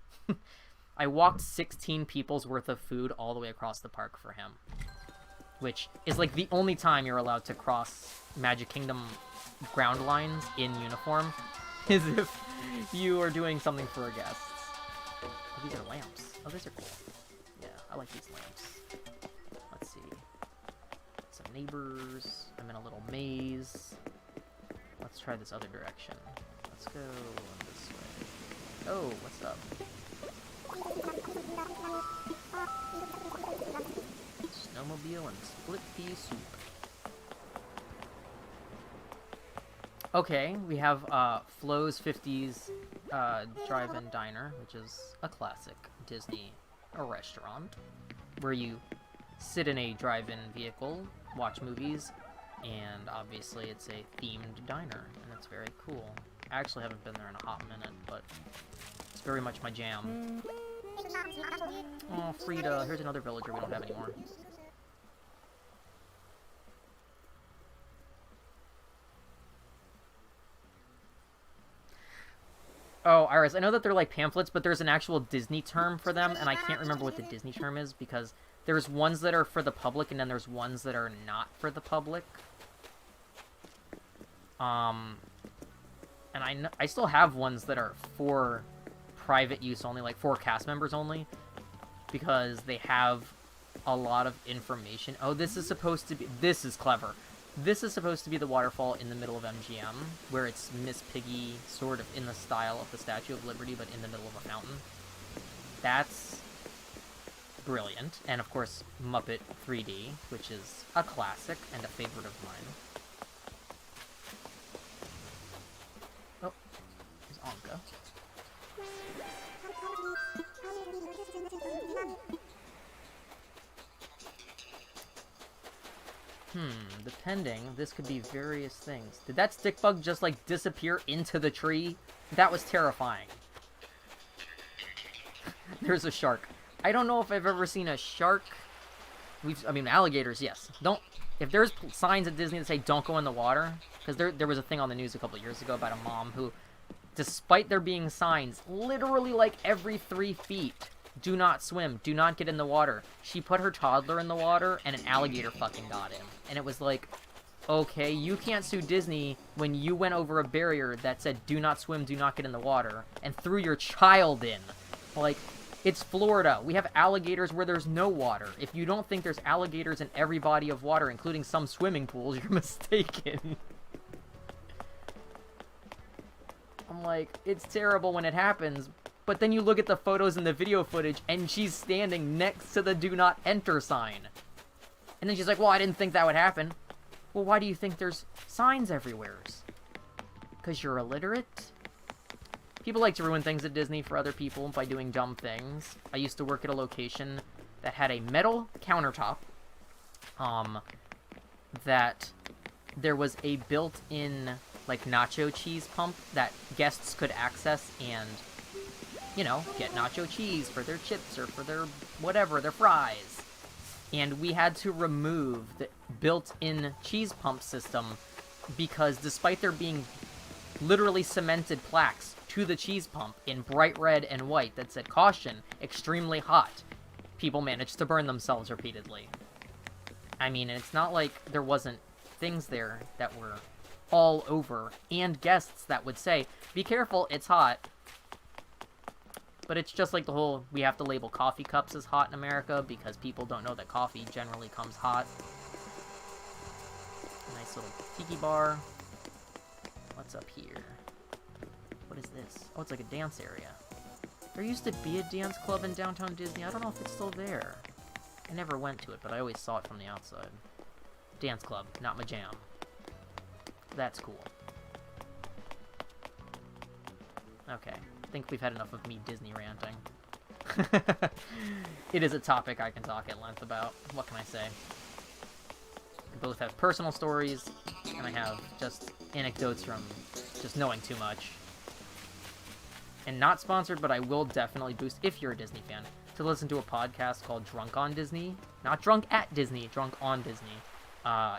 Speaker 1: I walked 16 people's worth of food all the way across the park for him, which is like the only time you're allowed to cross Magic Kingdom ground lines in uniform, is if you are doing something for a guest. Oh, these are lamps. Oh, these are cool. Yeah, I like these lamps. Let's see. Some neighbors. I'm in a little maze. Let's try this other direction. Let's go this way. Oh, what's up? Snowmobile and split pea soup. Okay, we have Flo's 50s drive-in diner, which is a classic Disney restaurant, where you sit in a drive-in vehicle, watch movies, and obviously it's a themed diner, and it's very cool. I actually haven't been there in a hot minute, but it's very much my jam. Oh, Frida, here's another villager we don't have anymore. Oh, Iris, I know that they're like pamphlets, but there's an actual Disney term for them, and I can't remember what the Disney term is, because there's ones that are for the public, and then there's ones that are not for the public. And I still have ones that are for private use only, like for cast members only, because they have a lot of information. Oh, this is supposed to be... This is clever. This is supposed to be the waterfall in the middle of MGM, where it's Miss Piggy, sort of in the style of the Statue of Liberty, but in the middle of a fountain. That's brilliant. And, of course, Muppet 3D, which is a classic and a favorite of mine. Oh, there's Anka. Depending, this could be various things. Did that stick bug just, like, disappear into the tree? That was terrifying. There's a shark. I don't know if I've ever seen a shark. I mean, alligators, yes. If there's signs at Disney that say don't go in the water, because there was a thing on the news a couple years ago about a mom who, despite there being signs, literally, like, every 3 feet, do not swim, do not get in the water. She put her toddler in the water, and an alligator fucking got him. And it was like, okay, you can't sue Disney when you went over a barrier that said do not swim, do not get in the water, and threw your child in. Like, it's Florida. We have alligators where there's no water. If you don't think there's alligators in every body of water, including some swimming pools, you're mistaken. I'm like, it's terrible when it happens, but then you look at the photos and the video footage, and she's standing next to the do not enter sign. And then she's like, well, I didn't think that would happen. Well, why do you think there's signs everywhere? Because you're illiterate? People like to ruin things at Disney for other people by doing dumb things. I used to work at a location that had a metal countertop, that there was a built-in, like, nacho cheese pump that guests could access and, you know, get nacho cheese for their chips or for their whatever, their fries. And we had to remove the built-in cheese pump system because despite there being literally cemented plaques to the cheese pump in bright red and white that said, caution, extremely hot, people managed to burn themselves repeatedly. I mean, it's not like there wasn't things there that were all over, and guests that would say, be careful, it's hot. But it's just like the whole, we have to label coffee cups as hot in America because people don't know that coffee generally comes hot. Nice little tiki bar. What's up here? What is this? Oh, it's like a dance area. There used to be a dance club in downtown Disney. I don't know if it's still there. I never went to it, but I always saw it from the outside. Dance club, not my jam. That's cool. Okay. I think we've had enough of me Disney ranting. It is a topic I can talk at length about. What can I say? We both have personal stories, and I have just anecdotes from just knowing too much. And not sponsored, but I will definitely boost, if you're a Disney fan, to listen to a podcast called Drunk on Disney. Not Drunk at Disney, Drunk on Disney.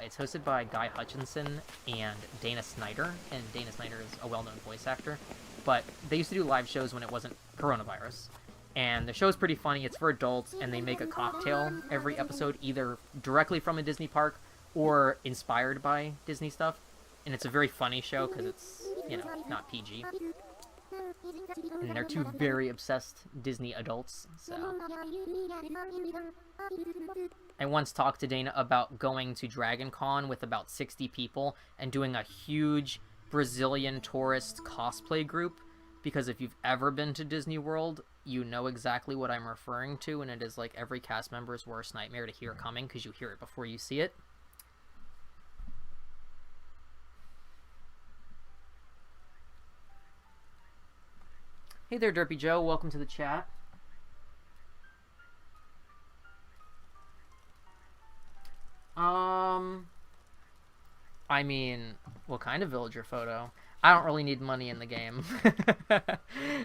Speaker 1: It's hosted by Guy Hutchinson and Dana Snyder, and Dana Snyder is a well-known voice actor. But they used to do live shows when it wasn't coronavirus. And the show's pretty funny. It's for adults, and they make a cocktail every episode, either directly from a Disney park or inspired by Disney stuff. And it's a very funny show because it's, you know, not PG. And they're two very obsessed Disney adults, so... I once talked to Dana about going to Dragon Con with about 60 people and doing a huge Brazilian tourist cosplay group, because if you've ever been to Disney World, you know exactly what I'm referring to, and it is like every cast member's worst nightmare to hear coming, because you hear it before you see it. Hey there, derpyjoe. Welcome to the chat. I mean, what kind of villager photo? I don't really need money in the game.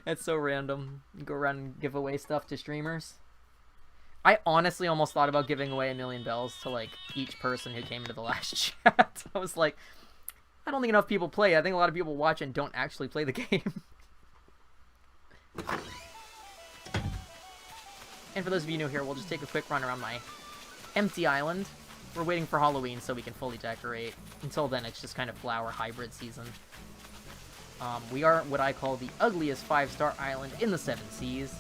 Speaker 1: That's so random. You go around and give away stuff to streamers. I honestly almost thought about giving away 1,000,000 bells to, like, each person who came into the last chat. I was like, I don't think enough people play. I think a lot of people watch and don't actually play the game. And for those of you new here, we'll just take a quick run around my empty island. We're waiting for Halloween so we can fully decorate. Until then, it's just kind of flower hybrid season. We are what I call the ugliest 5-star island in the 7 seas.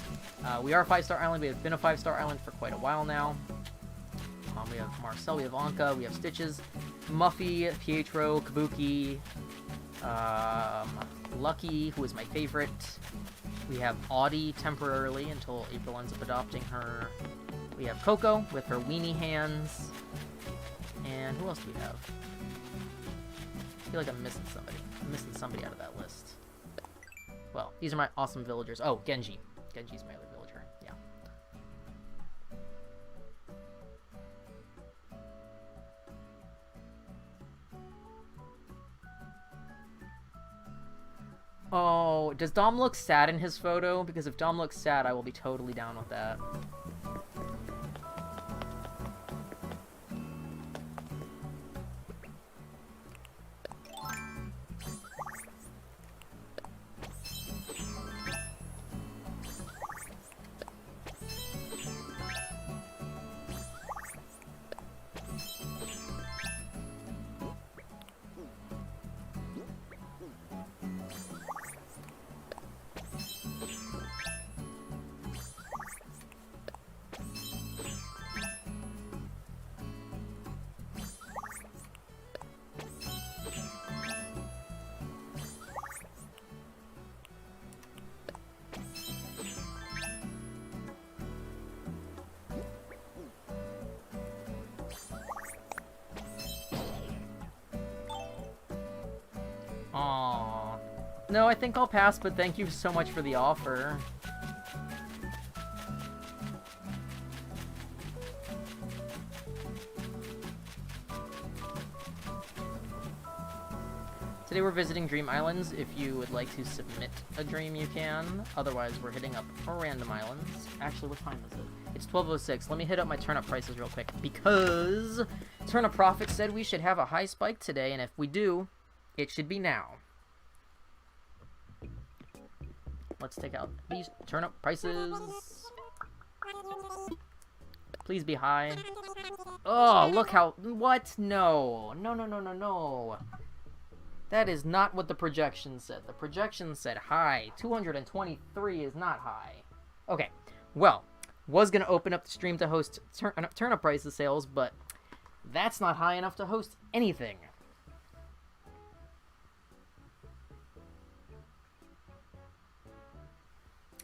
Speaker 1: We are a 5-star island. We have been a 5-star island for quite a while now. We have Marcel, we have Anka, we have Stitches, Muffy, Pietro, Kabuki, Lucky, who is my favorite. We have Audie temporarily until April ends up adopting her. We have Coco with her weenie hands. And who else do we have? I feel like I'm missing somebody. I'm missing somebody out of that list. Well, these are my awesome villagers. Oh, Genji. Genji's my other villager. Yeah. Oh, does Dom look sad in his photo? Because if Dom looks sad, I will be totally down with that. Aww. No, I think I'll pass, but thank you so much for the offer. Today we're visiting Dream Islands. If you would like to submit a dream, you can. Otherwise, we're hitting up random islands. Actually, what time is it? It's 12:06. Let me hit up my turnip prices real quick, because Turnip Profit said we should have a high spike today, and if we do, it should be now. Let's take out these turnip prices. Please be high. Oh, look how... What? No. No, no, no, no, no. That is not what the projection said. The projection said high. 223 is not high. Okay. Well, was going to open up the stream to host turnip prices sales, but that's not high enough to host anything.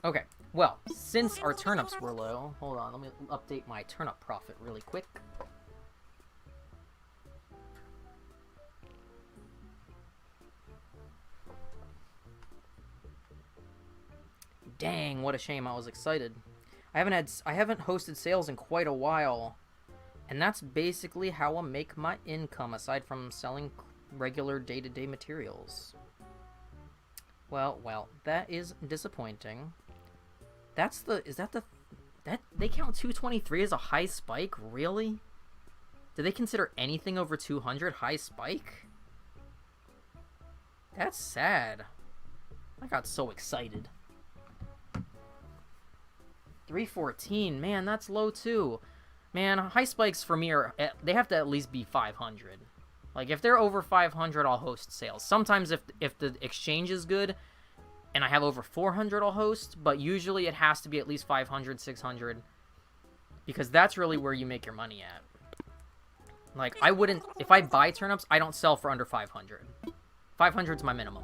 Speaker 1: Okay, well, since our turnips were low, hold on, let me update my turnip profit really quick. Dang, what a shame, I was excited. I haven't hosted sales in quite a while, and that's basically how I make my income, aside from selling regular day-to-day materials. Well, that is disappointing. They count 223 as a high spike? Really? Do they consider anything over 200 high spike? That's sad. I got so excited. 314, man, that's low too. Man, high spikes for me are, they have to at least be 500. Like, if they're over 500, I'll host sales. Sometimes if the exchange is good and I have over 400, I'll host, but usually it has to be at least 500, 600, because that's really where you make your money at. Like, I wouldn't, if I buy turnips, I don't sell for under 500. 500 is my minimum,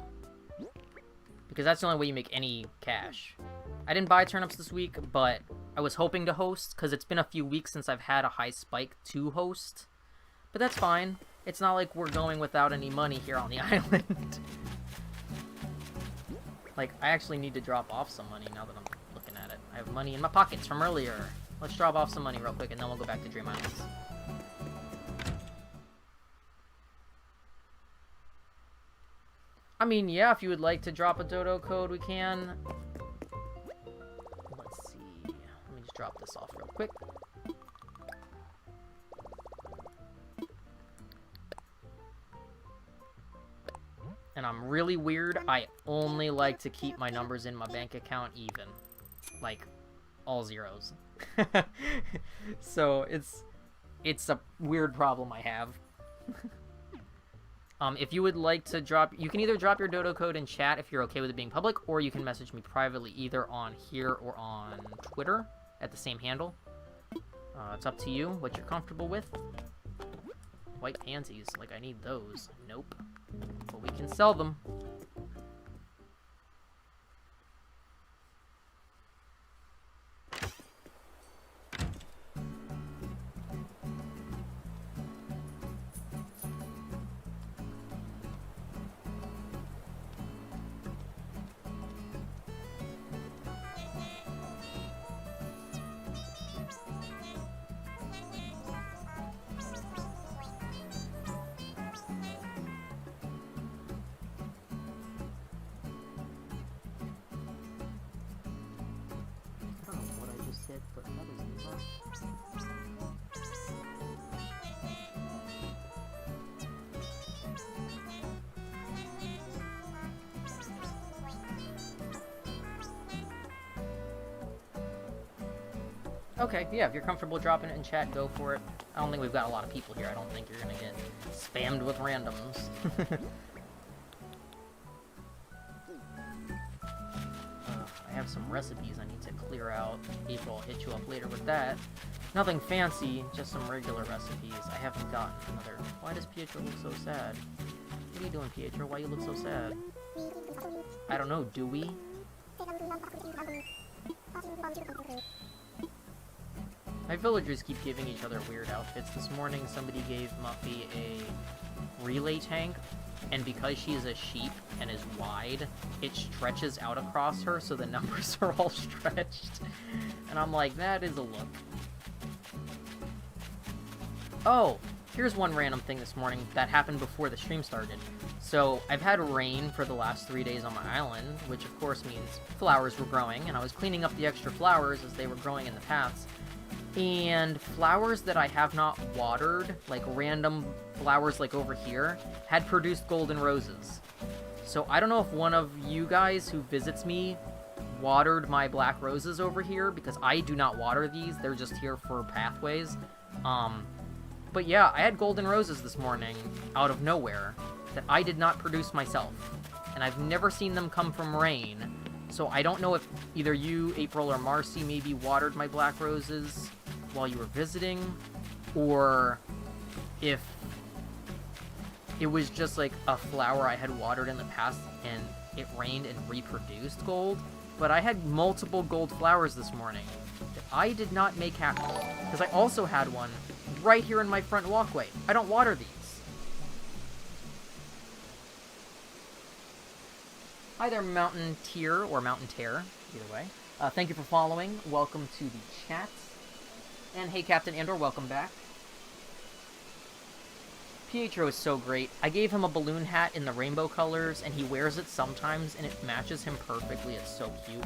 Speaker 1: because that's the only way you make any cash. I didn't buy turnips this week, but I was hoping to host, because it's been a few weeks since I've had a high spike to host. But that's fine. It's not like we're going without any money here on the island. Like, I actually need to drop off some money now that I'm looking at it. I have money in my pockets from earlier. Let's drop off some money real quick, and then we'll go back to Dream Islands. I mean, yeah, if you would like to drop a Dodo code, we can. Let's see. Let me just drop this off real quick. And I'm really weird. I only like to keep my numbers in my bank account even. Like, all zeros. So, it's a weird problem I have. If you would like to drop, you can either drop your Dodo code in chat if you're okay with it being public, or you can message me privately either on here or on Twitter at the same handle. It's up to you, what you're comfortable with. White pansies, like I need those. Nope. But we can sell them. Okay, yeah, if you're comfortable dropping it in chat, go for it. I don't think we've got a lot of people here. I don't think you're gonna get spammed with randoms. I have some recipes I need to clear out. April, I'll hit you up later with that. Nothing fancy, just some regular recipes. I haven't gotten another... Why does Pietro look so sad? What are you doing, Pietro? Why you look so sad? I don't know, do we? My villagers keep giving each other weird outfits. This morning, somebody gave Muffy a relay tank, and because she is a sheep and is wide, it stretches out across her, so the numbers are all stretched. And I'm like, that is a look. Oh, here's one random thing this morning that happened before the stream started. So, I've had rain for the last 3 days on my island, which of course means flowers were growing, and I was cleaning up the extra flowers as they were growing in the paths. And flowers that I have not watered, like random flowers like over here, had produced golden roses. So I don't know if one of you guys who visits me watered my black roses over here, because I do not water these, they're just here for pathways. But yeah, I had golden roses this morning out of nowhere that I did not produce myself. And I've never seen them come from rain. So I don't know if either you, April, or Marcy maybe watered my black roses while you were visiting, or if it was just like a flower I had watered in the past and it rained and reproduced gold. But I had multiple gold flowers this morning that I did not make happen, because I also had one right here in my front walkway. I don't water these. Hi there, Mountain Tier, or Mountain Terror, either way. Thank you for following. Welcome to the chat. And hey, Captain Andor, welcome back. Pietro is so great. I gave him a balloon hat in the rainbow colors, and he wears it sometimes, and it matches him perfectly. It's so cute.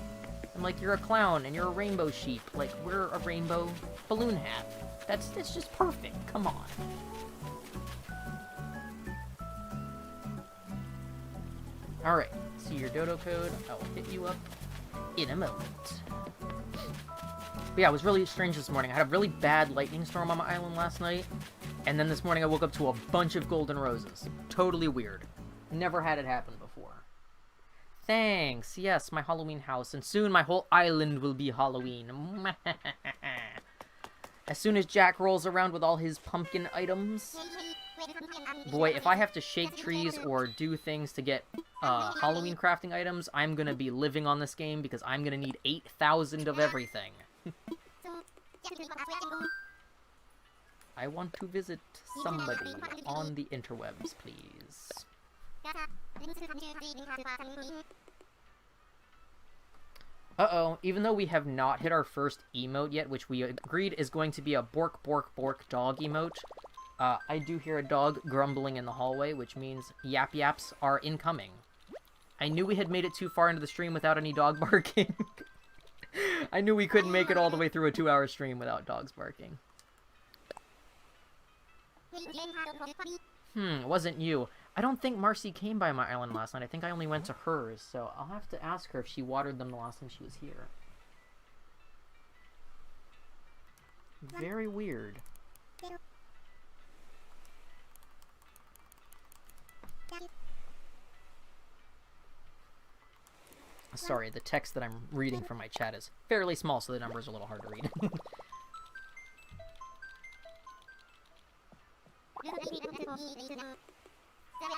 Speaker 1: I'm like, you're a clown, and you're a rainbow sheep. Like, we're a rainbow balloon hat. That's just perfect. Come on. Alright, see your Dodo code. I will hit you up in a moment. But yeah, it was really strange this morning. I had a really bad lightning storm on my island last night, and then this morning I woke up to a bunch of golden roses. Totally weird. Never had it happen before. Thanks. Yes, my Halloween house, and soon my whole island will be Halloween. As soon as Jack rolls around with all his pumpkin items. Boy, if I have to shake trees or do things to get Halloween crafting items, I'm gonna be living on this game because I'm gonna need 8,000 of everything. I want to visit somebody on the interwebs, please. Uh-oh, even though we have not hit our first emote yet, which we agreed is going to be a bork bork bork dog emote, I do hear a dog grumbling in the hallway, which means yap yaps are incoming. I knew we had made it too far into the stream without any dog barking. I knew we couldn't make it all the way through a 2-hour stream without dogs barking. It wasn't you. I don't think Marcy came by my island last night. I think I only went to hers, so I'll have to ask her if she watered them the last time she was here. Very weird. Sorry, the text that I'm reading from my chat is fairly small, so the numbers are a little hard to read.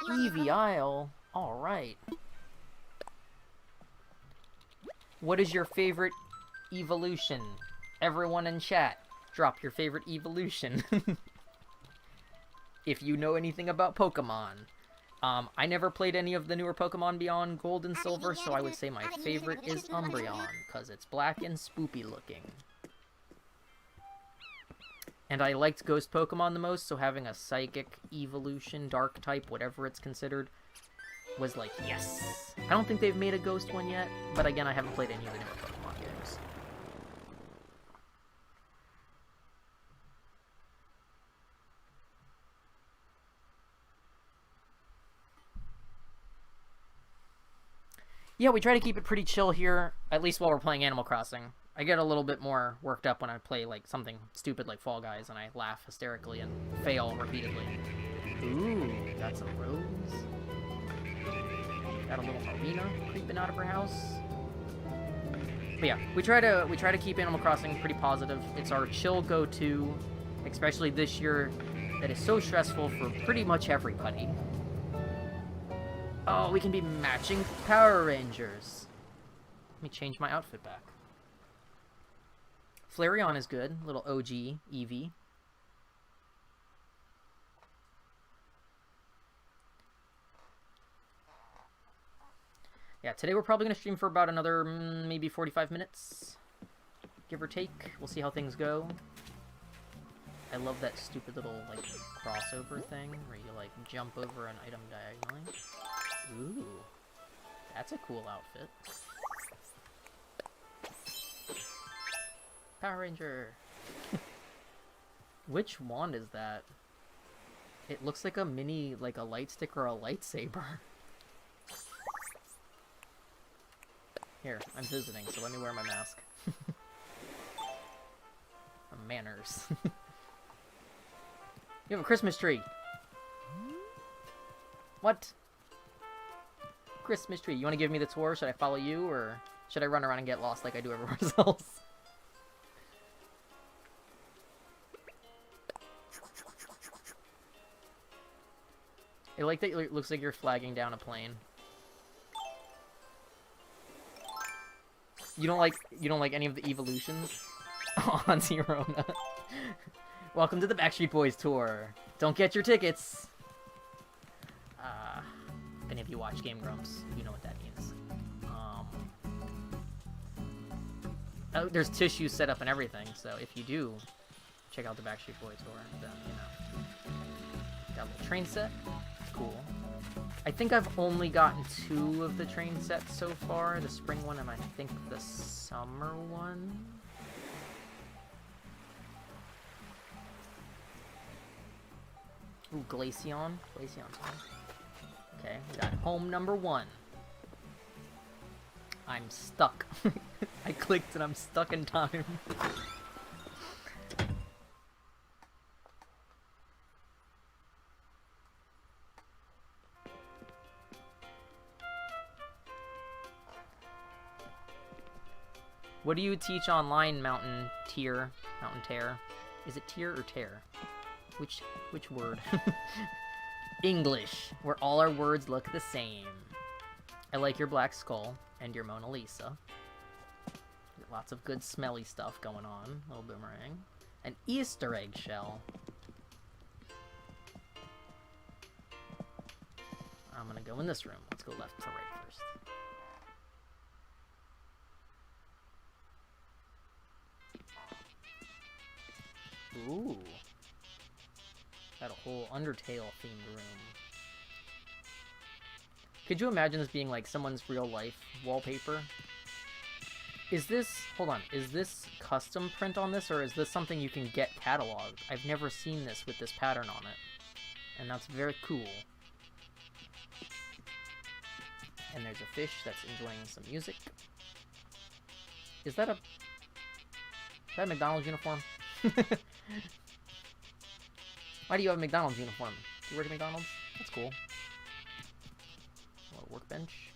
Speaker 1: Eevee Isle. Alright. What is your favorite evolution? Everyone in chat, drop your favorite evolution. If you know anything about Pokemon. I never played any of the newer Pokemon beyond Gold and Silver, so I would say my favorite is Umbreon, because it's black and spoopy looking. And I liked Ghost Pokemon the most, so having a Psychic evolution, Dark type, whatever it's considered, was like, yes! I don't think they've made a Ghost one yet, but again, I haven't played any of the newer Pokemon games. Yeah, we try to keep it pretty chill here, at least while we're playing Animal Crossing. I get a little bit more worked up when I play like something stupid like Fall Guys, and I laugh hysterically and fail repeatedly. Ooh, got some rose. Got a little arena creeping out of her house. But yeah, we try to keep Animal Crossing pretty positive. It's our chill go-to, especially this year that is so stressful for pretty much everybody. Oh, we can be matching Power Rangers. Let me change my outfit back. Flareon is good. Little OG Eevee. Yeah, today we're probably going to stream for about another maybe 45 minutes. Give or take. We'll see how things go. I love that stupid little, like, crossover thing where you, like, jump over an item diagonally. Ooh. That's a cool outfit. Power Ranger! Which wand is that? It looks like a mini, like a light stick or a lightsaber. Here, I'm visiting, so let me wear my mask. Manners. You have a Christmas tree! What? Christmas tree. You want to give me the tour? Should I follow you, or should I run around and get lost like I do everywhere else? I like that it looks like you're flagging down a plane. You don't like any of the evolutions? On Zerona. Welcome to the Backstreet Boys tour. Don't get your tickets. If any of you watch Game Grumps, you know what that means. Oh, there's tissues set up and everything, so if you do check out the Backstreet Boys tour, then, you know. Got a little train set. Cool. I think I've only gotten 2 of the train sets so far. The spring one and I think the summer one. Ooh, Glaceon. Glaceon's fine. Okay, we got home number 1. I'm stuck. I clicked and I'm stuck in time. What do you teach online, Mountain Tear? Mountain Tear? Is it Tear or Tear? Which word? English, where all our words look the same. I like your black skull and your Mona Lisa. Lots of good smelly stuff going on. Little boomerang. An Easter egg shell. I'm gonna go in this room. Let's go left to right first. Ooh. Got a whole Undertale themed room. Could you imagine this being like someone's real life wallpaper? Is this, hold on, is this custom print on this, or is this something you can get cataloged? I've never seen this with this pattern on it. And that's very cool. And there's a fish that's enjoying some music. Is that a McDonald's uniform? Why do you have a McDonald's uniform? Do you work at McDonald's? That's cool. A little workbench.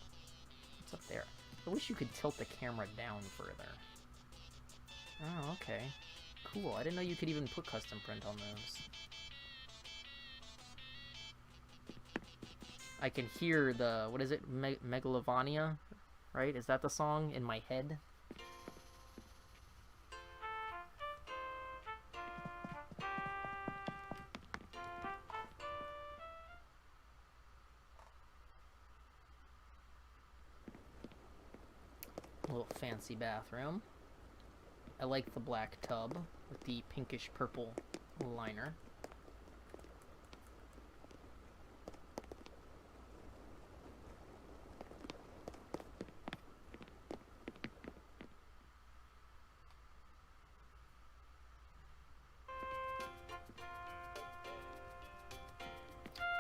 Speaker 1: What's up there? I wish you could tilt the camera down further. Oh, okay. Cool. I didn't know you could even put custom print on those. I can hear the, what is it? Megalovania? Right? Is that the song in my head? A little fancy bathroom. I like the black tub with the pinkish purple liner.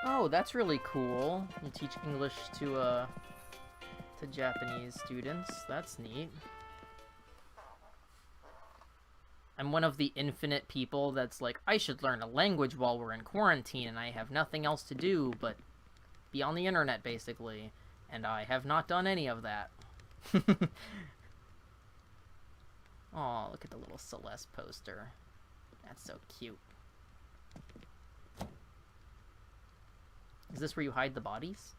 Speaker 1: Oh, that's really cool. You teach English to Japanese students. That's neat. I'm one of the infinite people that's like, I should learn a language while we're in quarantine and I have nothing else to do but be on the internet, basically. And I have not done any of that. Oh, look at the little Celeste poster. That's so cute. Is this where you hide the bodies?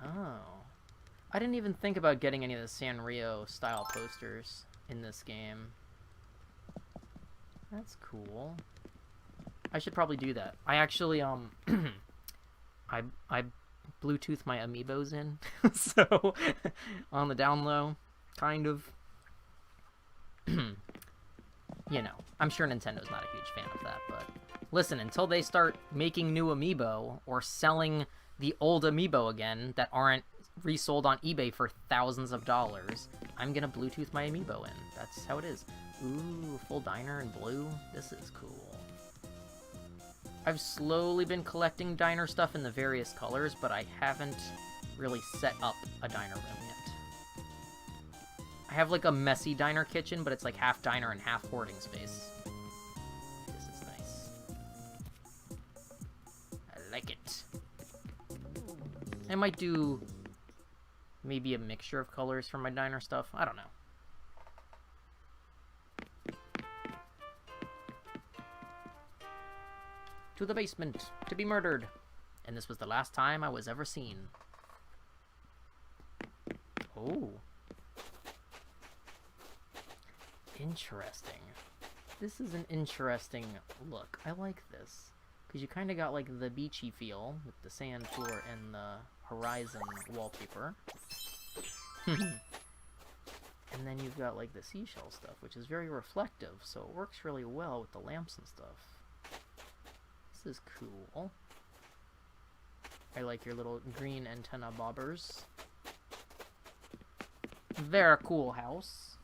Speaker 1: Oh. I didn't even think about getting any of the Sanrio style posters in this game. That's cool. I should probably do that. I actually, I Bluetooth my amiibos in, so, on the down low, kind of. You know, I'm sure Nintendo's not a huge fan of that, but listen, until they start making new amiibo or selling the old amiibo again that aren't resold on eBay for thousands of dollars, I'm gonna Bluetooth my amiibo in. That's how it is. Ooh, full diner in blue. This is cool. I've slowly been collecting diner stuff in the various colors, but I haven't really set up a diner room yet. I have like a messy diner kitchen, but it's like half diner and half hoarding space. This is nice. I like it. I might do maybe a mixture of colors for my diner stuff. I don't know. To the basement, to be murdered. And this was the last time I was ever seen. Oh. Interesting. This is an interesting look. I like this. Because you kind of got like the beachy feel with the sand floor and the horizon wallpaper. And then you've got like the seashell stuff, which is very reflective, so it works really well with the lamps and stuff. This is cool. I like your little green antenna bobbers. Very cool house.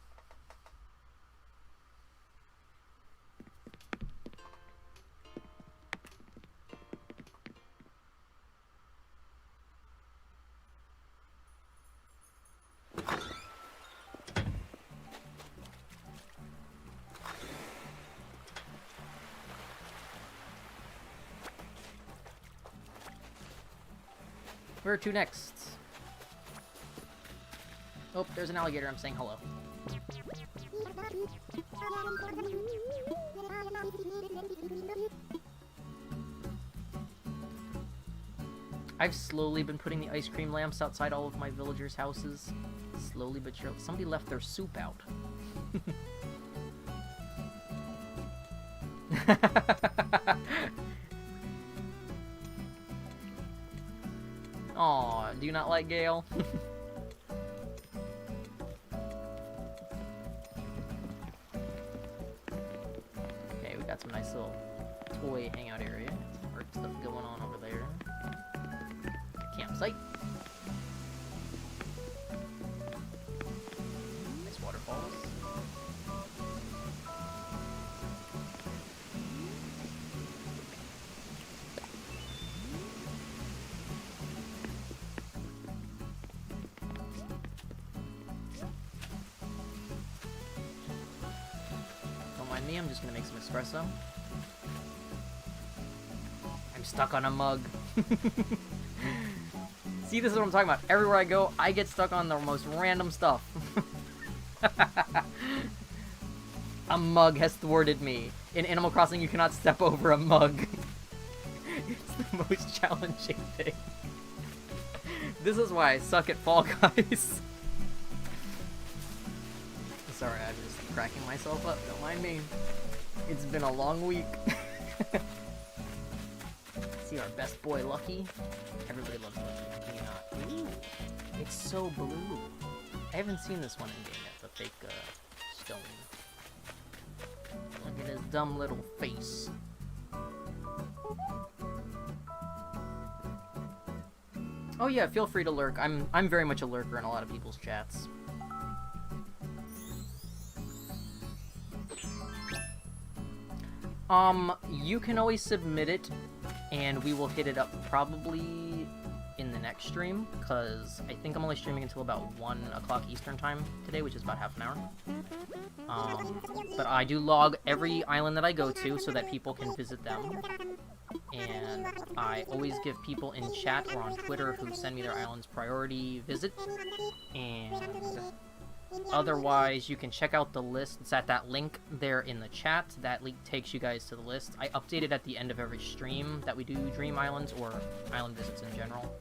Speaker 1: Where to next? Oh, there's an alligator. I'm saying hello. I've slowly been putting the ice cream lamps outside all of my villagers' houses. Slowly but surely. Somebody left their soup out. Aw, do you not like Gale? Okay, we got some nice little toy hangout area. Some art stuff going on over there. Campsite. Nice waterfalls. Don't mind me, I'm just gonna make some espresso. I'm stuck on a mug. See, this is what I'm talking about. Everywhere I go, I get stuck on the most random stuff. A mug has thwarted me. In Animal Crossing, you cannot step over a mug. It's the most challenging thing. This is why I suck at Fall Guys. Sorry, I'm just cracking myself up. Don't mind me. It's been a long week. See our best boy, Lucky. Everybody loves Lucky. Can you not? Ooh, it's so blue. I haven't seen this one in game yet. The fake stone. Look at his dumb little face. Oh yeah, feel free to lurk. I'm very much a lurker in a lot of people's chats. You can always submit it, and we will hit it up probably in the next stream, because I think I'm only streaming until about 1 o'clock Eastern time today, which is about half an hour. But I do log every island that I go to so that people can visit them. And I always give people in chat or on Twitter who send me their islands priority visit. And otherwise, you can check out the list. It's at that link there in the chat. That link takes you guys to the list. I update it at the end of every stream that we do Dream Islands or island visits in general.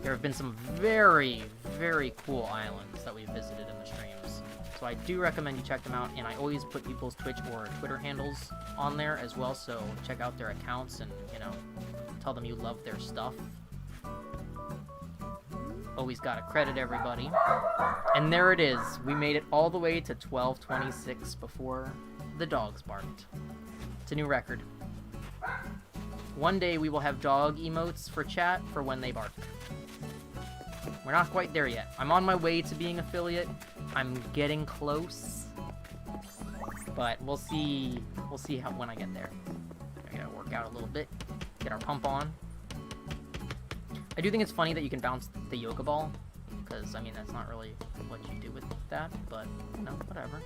Speaker 1: There have been some very, very cool islands that we've visited in the streams. So I do recommend you check them out, and I always put people's Twitch or Twitter handles on there as well, so check out their accounts and, you know, tell them you love their stuff. Always gotta credit everybody. And there it is. We made it all the way to 12:26 before the dogs barked. It's a new record. One day we will have dog emotes for chat for when they bark. We're not quite there yet. I'm on my way to being affiliate. I'm getting close. But we'll see how when I get there. I gotta work out a little bit. Get our pump on. I do think it's funny that you can bounce the yoga ball, because, I mean, that's not really what you do with that, but, you know, whatever.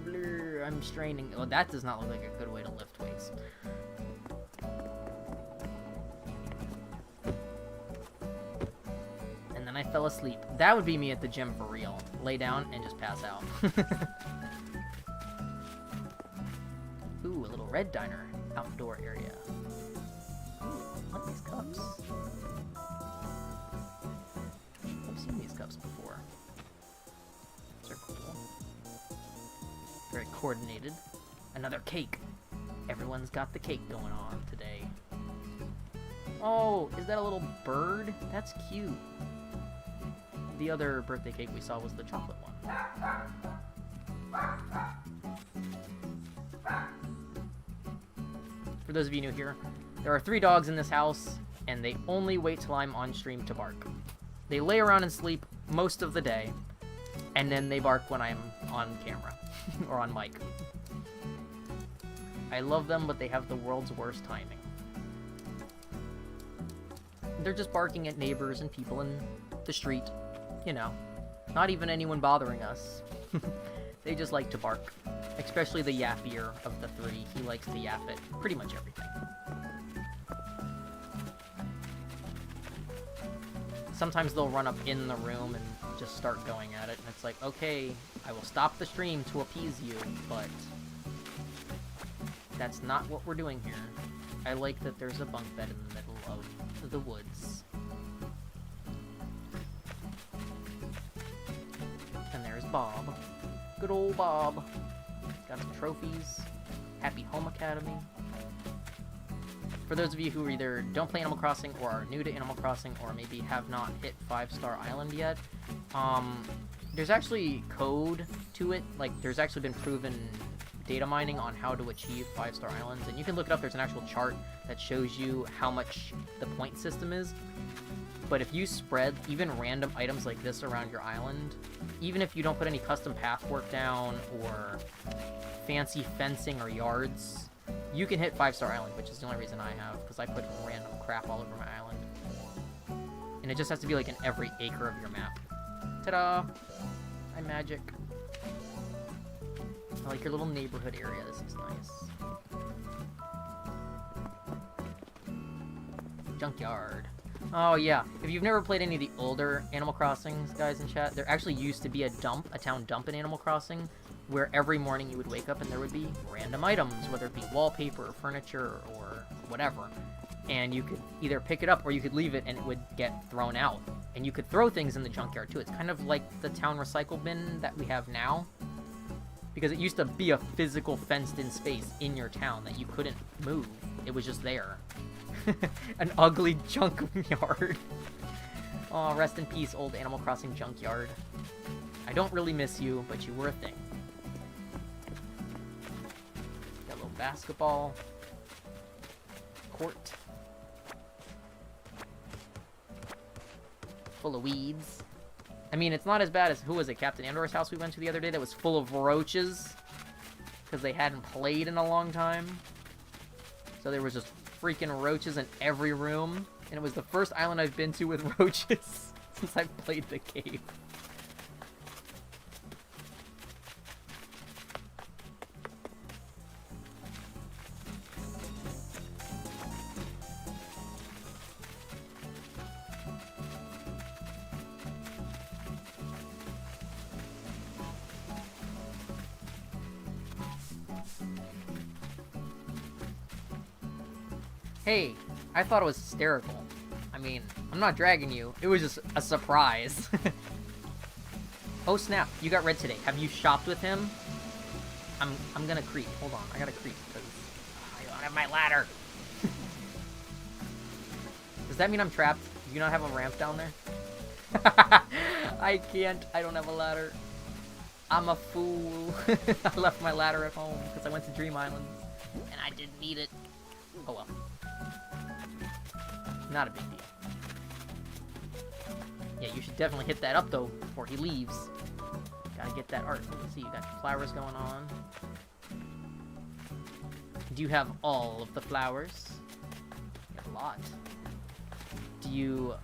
Speaker 1: Blur, I'm straining. Oh, that does not look like a good way to lift weights. And then I fell asleep. That would be me at the gym for real. Lay down and just pass out. Ooh, a little red diner outdoor area. Ooh, I like these cups. I've seen these cups before. These are cool. Very coordinated. Another cake. Everyone's got the cake going on today. Oh, is that a little bird? That's cute. The other birthday cake we saw was the chocolate one. For those of you new here, there are 3 dogs in this house, and they only wait till I'm on stream to bark. They lay around and sleep most of the day, and then they bark when I'm on camera, or on mic. I love them, but they have the world's worst timing. They're just barking at neighbors and people in the street, you know. Not even anyone bothering us. They just like to bark. Especially the yappier of the three. He likes to yap at pretty much everything. Sometimes they'll run up in the room and just start going at it, and it's like, okay, I will stop the stream to appease you, but that's not what we're doing here. I like that there's a bunk bed in the middle of the woods. And there's Bob. Good old Bob. Got some trophies. Happy Home Academy. For those of you who either don't play Animal Crossing or are new to Animal Crossing or maybe have not hit 5-star Island yet, there's actually code to it. Like, there's actually been proven data mining on how to achieve 5-star Islands, and you can look it up. There's an actual chart that shows you how much the point system is. But if you spread even random items like this around your island, even if you don't put any custom path work down or fancy fencing or yards, you can hit 5-star Island, which is the only reason I have, because I put random crap all over my island. And it just has to be like in every acre of your map. Ta-da! I'm magic. I like your little neighborhood area. This is nice. Junkyard. Oh yeah, if you've never played any of the older Animal Crossings, guys in chat, there actually used to be a town dump in Animal Crossing, where every morning you would wake up and there would be random items, whether it be wallpaper or furniture or whatever. And you could either pick it up or you could leave it and it would get thrown out. And you could throw things in the junkyard too. It's kind of like the town recycle bin that we have now. Because it used to be a physical fenced-in space in your town that you couldn't move. It was just there. An ugly junkyard. Aw, rest in peace, old Animal Crossing junkyard. I don't really miss you, but you were a thing. Got a little basketball court. Full of weeds. I mean, it's not as bad as, who was it, Captain Andor's house we went to the other day that was full of roaches? Because they hadn't played in a long time. So there was just freaking roaches in every room. And it was the first island I've been to with roaches since I played the cave. Hey, I thought it was hysterical. I mean, I'm not dragging you. It was just a surprise. Oh snap, you got red today. Have you shopped with him? I'm gonna creep. Hold on, I gotta creep because I don't have my ladder. Does that mean I'm trapped? Do you not have a ramp down there? I can't. I don't have a ladder. I'm a fool. I left my ladder at home because I went to Dream Island and I didn't need it. Oh well. Not a big deal. Yeah, you should definitely hit that up, though, before he leaves. Gotta get that art. Let's see, you got flowers going on. Do you have all of the flowers? You have a lot. Do you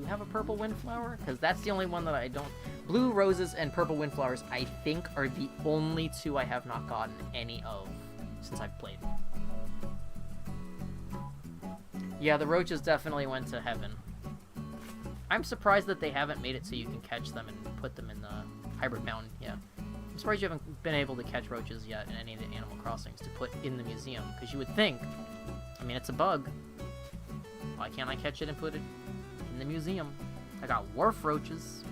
Speaker 1: have a purple windflower? Because that's the only one that I don't... Blue roses and purple windflowers, I think, are the only two I have not gotten any of since I've played. Yeah, the roaches definitely went to heaven. I'm surprised that they haven't made it so you can catch them and put them in the hybrid mountain. Yeah. I'm surprised you haven't been able to catch roaches yet in any of the Animal Crossings to put in the museum. Because you would think, I mean, it's a bug. Why can't I catch it and put it in the museum? I got wharf roaches.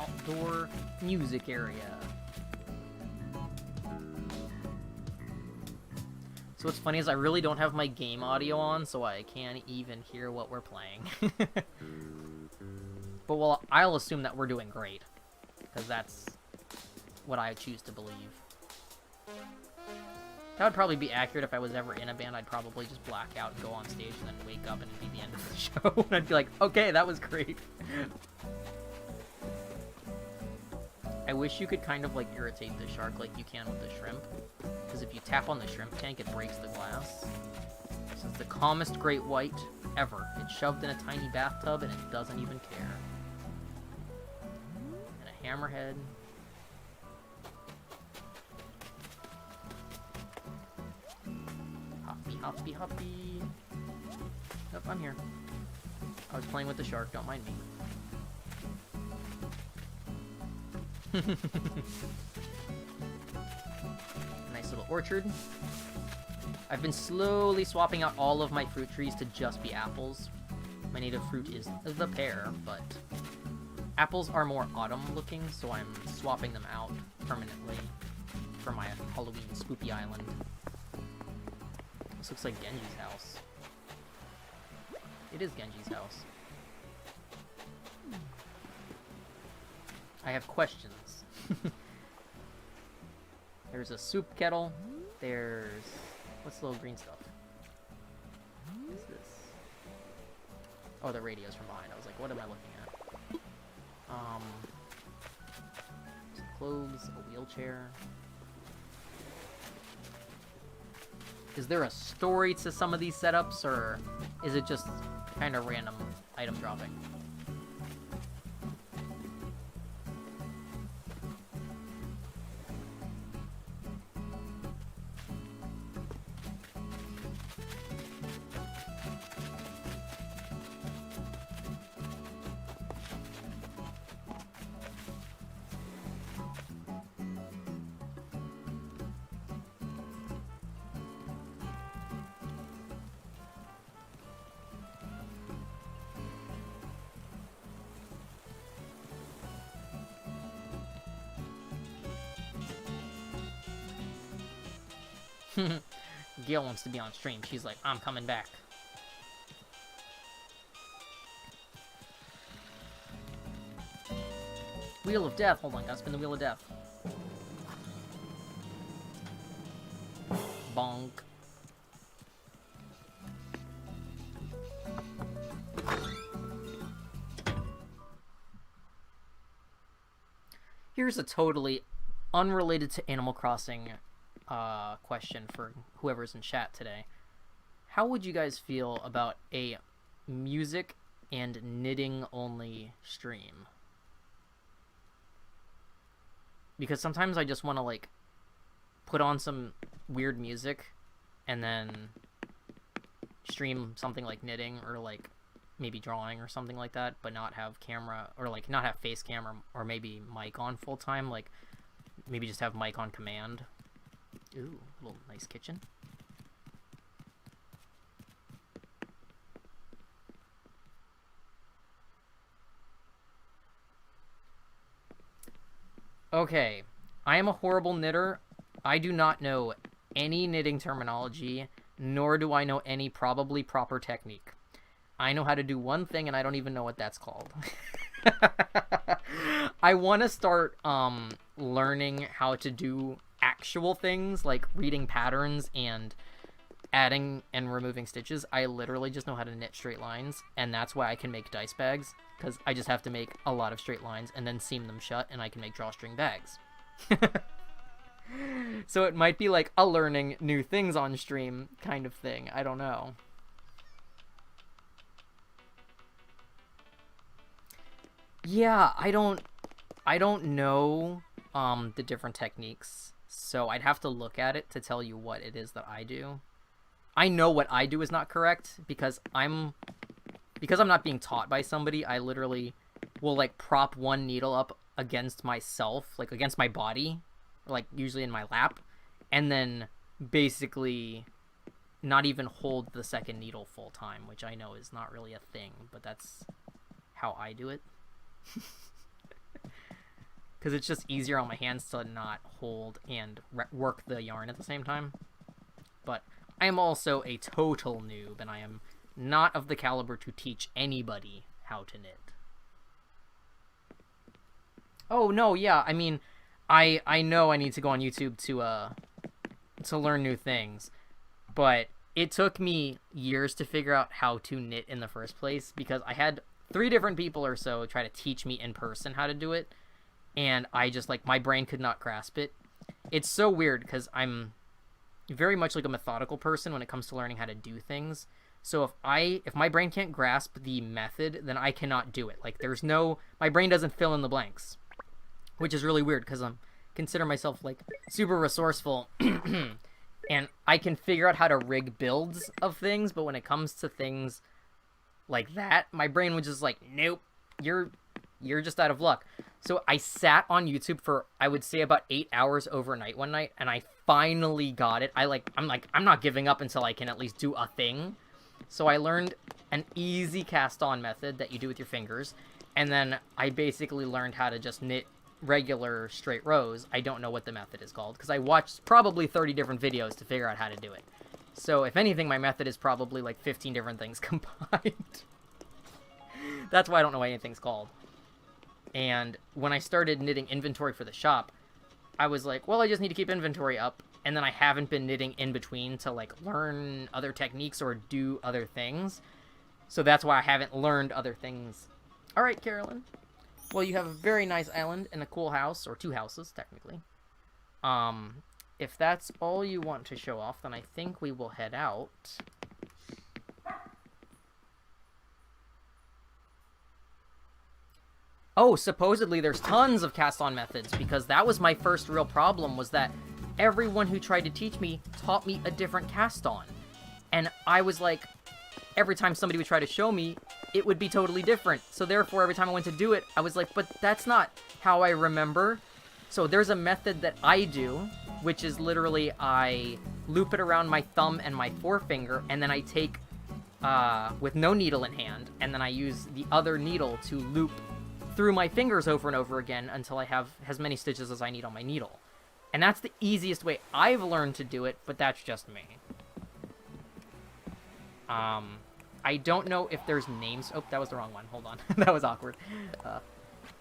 Speaker 1: Outdoor music area. So what's funny is I really don't have my game audio on, so I can't even hear what we're playing. But well, I'll assume that we're doing great, because that's what I choose to believe. That would probably be accurate if I was ever in a band. I'd probably just black out and go on stage and then wake up and it'd be the end of the show. And I'd be like, okay, that was great. I wish you could kind of like irritate the shark like you can with the shrimp. Because if you tap on the shrimp tank, it breaks the glass. This is the calmest great white ever. It's shoved in a tiny bathtub and it doesn't even care. And a hammerhead. Hoppy, hoppy, hoppy. Nope, I'm here. I was playing with the shark, don't mind me. Nice little orchard. I've been slowly swapping out all of my fruit trees to just be apples. My native fruit is the pear, but apples are more autumn looking, so I'm swapping them out permanently for my Halloween spoopy island. This looks like Genji's house. It is Genji's house. I have questions. There's a soup kettle. There's... what's the little green stuff? What is this? Oh, the radio's from behind. I was like, what am I looking at? Some clothes, a wheelchair. Is there a story to some of these setups, or is it just kind of random item dropping? Gail wants to be on stream. She's like, I'm coming back. Wheel of Death. Hold on, gotta spin the Wheel of Death. Bonk. Here's a totally unrelated to Animal Crossing question for whoever's in chat today. How would you guys feel about a music and knitting only stream? Because sometimes I just want to like put on some weird music and then stream something like knitting or like maybe drawing or something like that, but not have camera or like not have face camera or maybe mic on full time, like maybe just have mic on command. Ooh, little nice kitchen. Okay, I am a horrible knitter. I do not know any knitting terminology, nor do I know any probably proper technique. I know how to do one thing, and I don't even know what that's called. I want to start learning how to do actual things like reading patterns and adding and removing stitches. I literally just know how to knit straight lines, and that's why I can make dice bags, because I just have to make a lot of straight lines and then seam them shut, and I can make drawstring bags. So it might be like a learning new things on stream kind of thing. I don't know. Yeah, I don't know the different techniques, so I'd have to look at it to tell you what it is that I do. I know what I do is not correct because I'm not being taught by somebody. I literally will like prop one needle up against myself, like against my body, like usually in my lap, and then basically not even hold the second needle full time, which I know is not really a thing, but that's how I do it. Because it's just easier on my hands to not hold and work the yarn at the same time. But I am also a total noob, and I am not of the caliber to teach anybody how to knit. Oh, no, yeah, I mean, I know I need to go on YouTube to learn new things, but it took me years to figure out how to knit in the first place, because I had 3 different people or so try to teach me in person how to do it, and I just, like, my brain could not grasp it. It's so weird, because I'm very much like a methodical person when it comes to learning how to do things. So if my brain can't grasp the method, then I cannot do it. Like, my brain doesn't fill in the blanks, which is really weird, because I consider myself, like, super resourceful, and I can figure out how to rig builds of things, but when it comes to things like that, my brain was just like, nope, you're just out of luck. So I sat on YouTube for, I would say, about 8 hours overnight one night, and I finally got it. I'm not giving up until I can at least do a thing. So I learned an easy cast-on method that you do with your fingers, and then I basically learned how to just knit regular straight rows. I don't know what the method is called, because I watched probably 30 different videos to figure out how to do it. So if anything, my method is probably like 15 different things combined. That's why I don't know what anything's called. And when I started knitting inventory for the shop, I was like, well, I just need to keep inventory up. And then I haven't been knitting in between to, like, learn other techniques or do other things. So that's why I haven't learned other things. All right, Carolyn. Well, you have a very nice island and a cool house, or 2 houses, technically. If that's all you want to show off, then I think we will head out. Oh, supposedly there's tons of cast-on methods, because that was my first real problem, was that everyone who tried to teach me taught me a different cast-on. And I was like, every time somebody would try to show me, it would be totally different. So therefore, every time I went to do it, I was like, but that's not how I remember. So there's a method that I do, which is literally I loop it around my thumb and my forefinger, and then I take, with no needle in hand, and then I use the other needle to loop through my fingers over and over again until I have as many stitches as I need on my needle. And that's the easiest way I've learned to do it, but that's just me. I don't know if there's names. Oh, that was the wrong one. Hold on. That was awkward.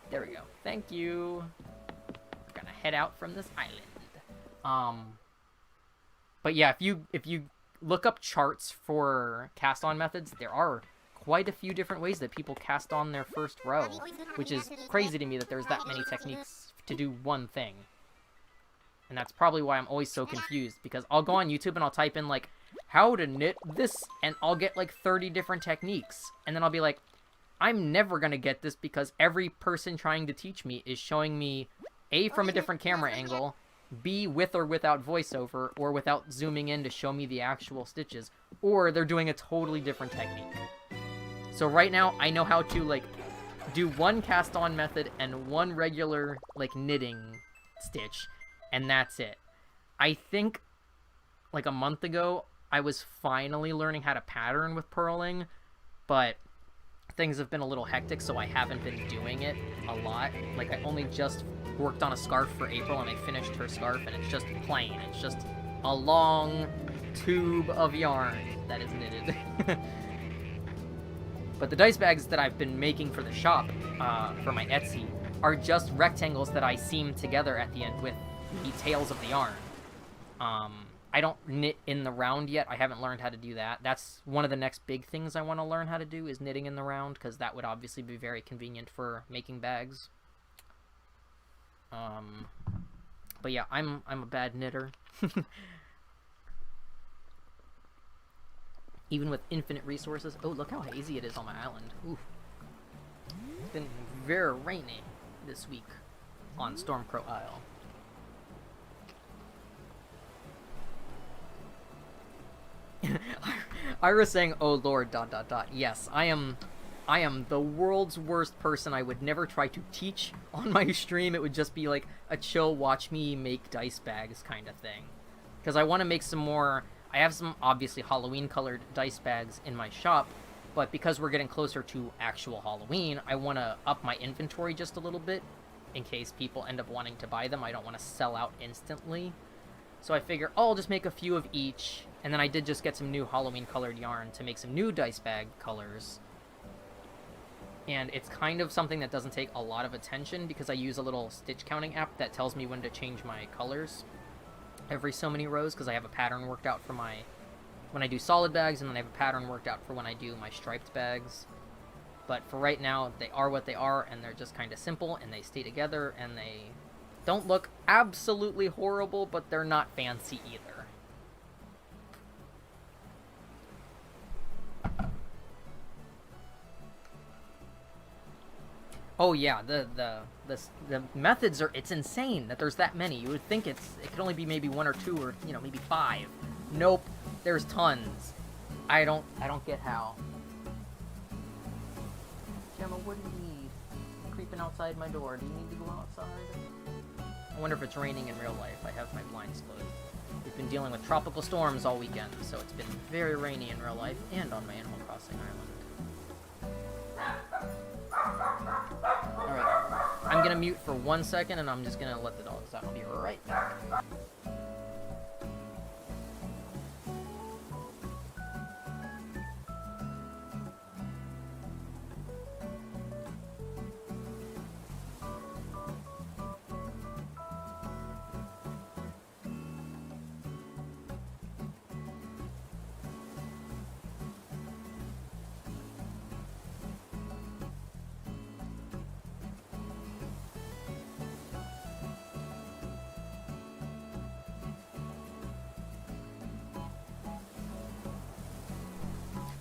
Speaker 1: There we go. Thank you. We're gonna head out from this island. But yeah, if you look up charts for cast-on methods, there are quite a few different ways that people cast on their first row, which is crazy to me that there's that many techniques to do one thing. And that's probably why I'm always so confused, because I'll go on YouTube and I'll type in, like, how to knit this, and I'll get, like, 30 different techniques. And then I'll be like, I'm never gonna get this, because every person trying to teach me is showing me, A, from a different camera angle, B, with or without voiceover, or without zooming in to show me the actual stitches, or they're doing a totally different technique. So right now, I know how to, like, do one cast-on method and one regular, like, knitting stitch, and that's it. I think, like, a month ago, I was finally learning how to pattern with purling, but things have been a little hectic, so I haven't been doing it a lot. Like, I only just worked on a scarf for April, and I finished her scarf, and it's just plain. It's just a long tube of yarn that is knitted. But the dice bags that I've been making for the shop, for my Etsy, are just rectangles that I seam together at the end with the tails of the yarn. I don't knit in the round yet. I haven't learned how to do that. That's one of the next big things I want to learn how to do, is knitting in the round, because that would obviously be very convenient for making bags. But yeah, I'm a bad knitter. Even with infinite resources. Oh, look how hazy it is on my island. Ooh. It's been very rainy this week on Stormcrow Isle. Ira's saying, oh lord, ... Yes, I am the world's worst person. I would never try to teach on my stream. It would just be like a chill watch me make dice bags kind of thing. Because I want to make some more... I have some, obviously, Halloween-colored dice bags in my shop, but because we're getting closer to actual Halloween, I want to up my inventory just a little bit, in case people end up wanting to buy them. I don't want to sell out instantly. So I figure, oh, I'll just make a few of each. And then I did just get some new Halloween colored yarn to make some new dice bag colors. And it's kind of something that doesn't take a lot of attention because I use a little stitch counting app that tells me when to change my colors every so many rows, because I have a pattern worked out for my when I do solid bags, and then I have a pattern worked out for when I do my striped bags. But for right now, they are what they are, and they're just kind of simple, and they stay together, and they don't look absolutely horrible, but they're not fancy either. Oh yeah, the methods are, it's insane that there's that many. You would think it could only be maybe 1 or 2 or, you know, maybe 5. Nope, there's tons. I don't get how. Gemma, what do you need? Creeping outside my door. Do you need to go outside? I wonder if it's raining in real life. I have my blinds closed. We've been dealing with tropical storms all weekend, so it's been very rainy in real life and on my Animal Crossing island. Alright, I'm gonna mute for 1 second, and I'm just gonna let the dogs out. I'll be right back.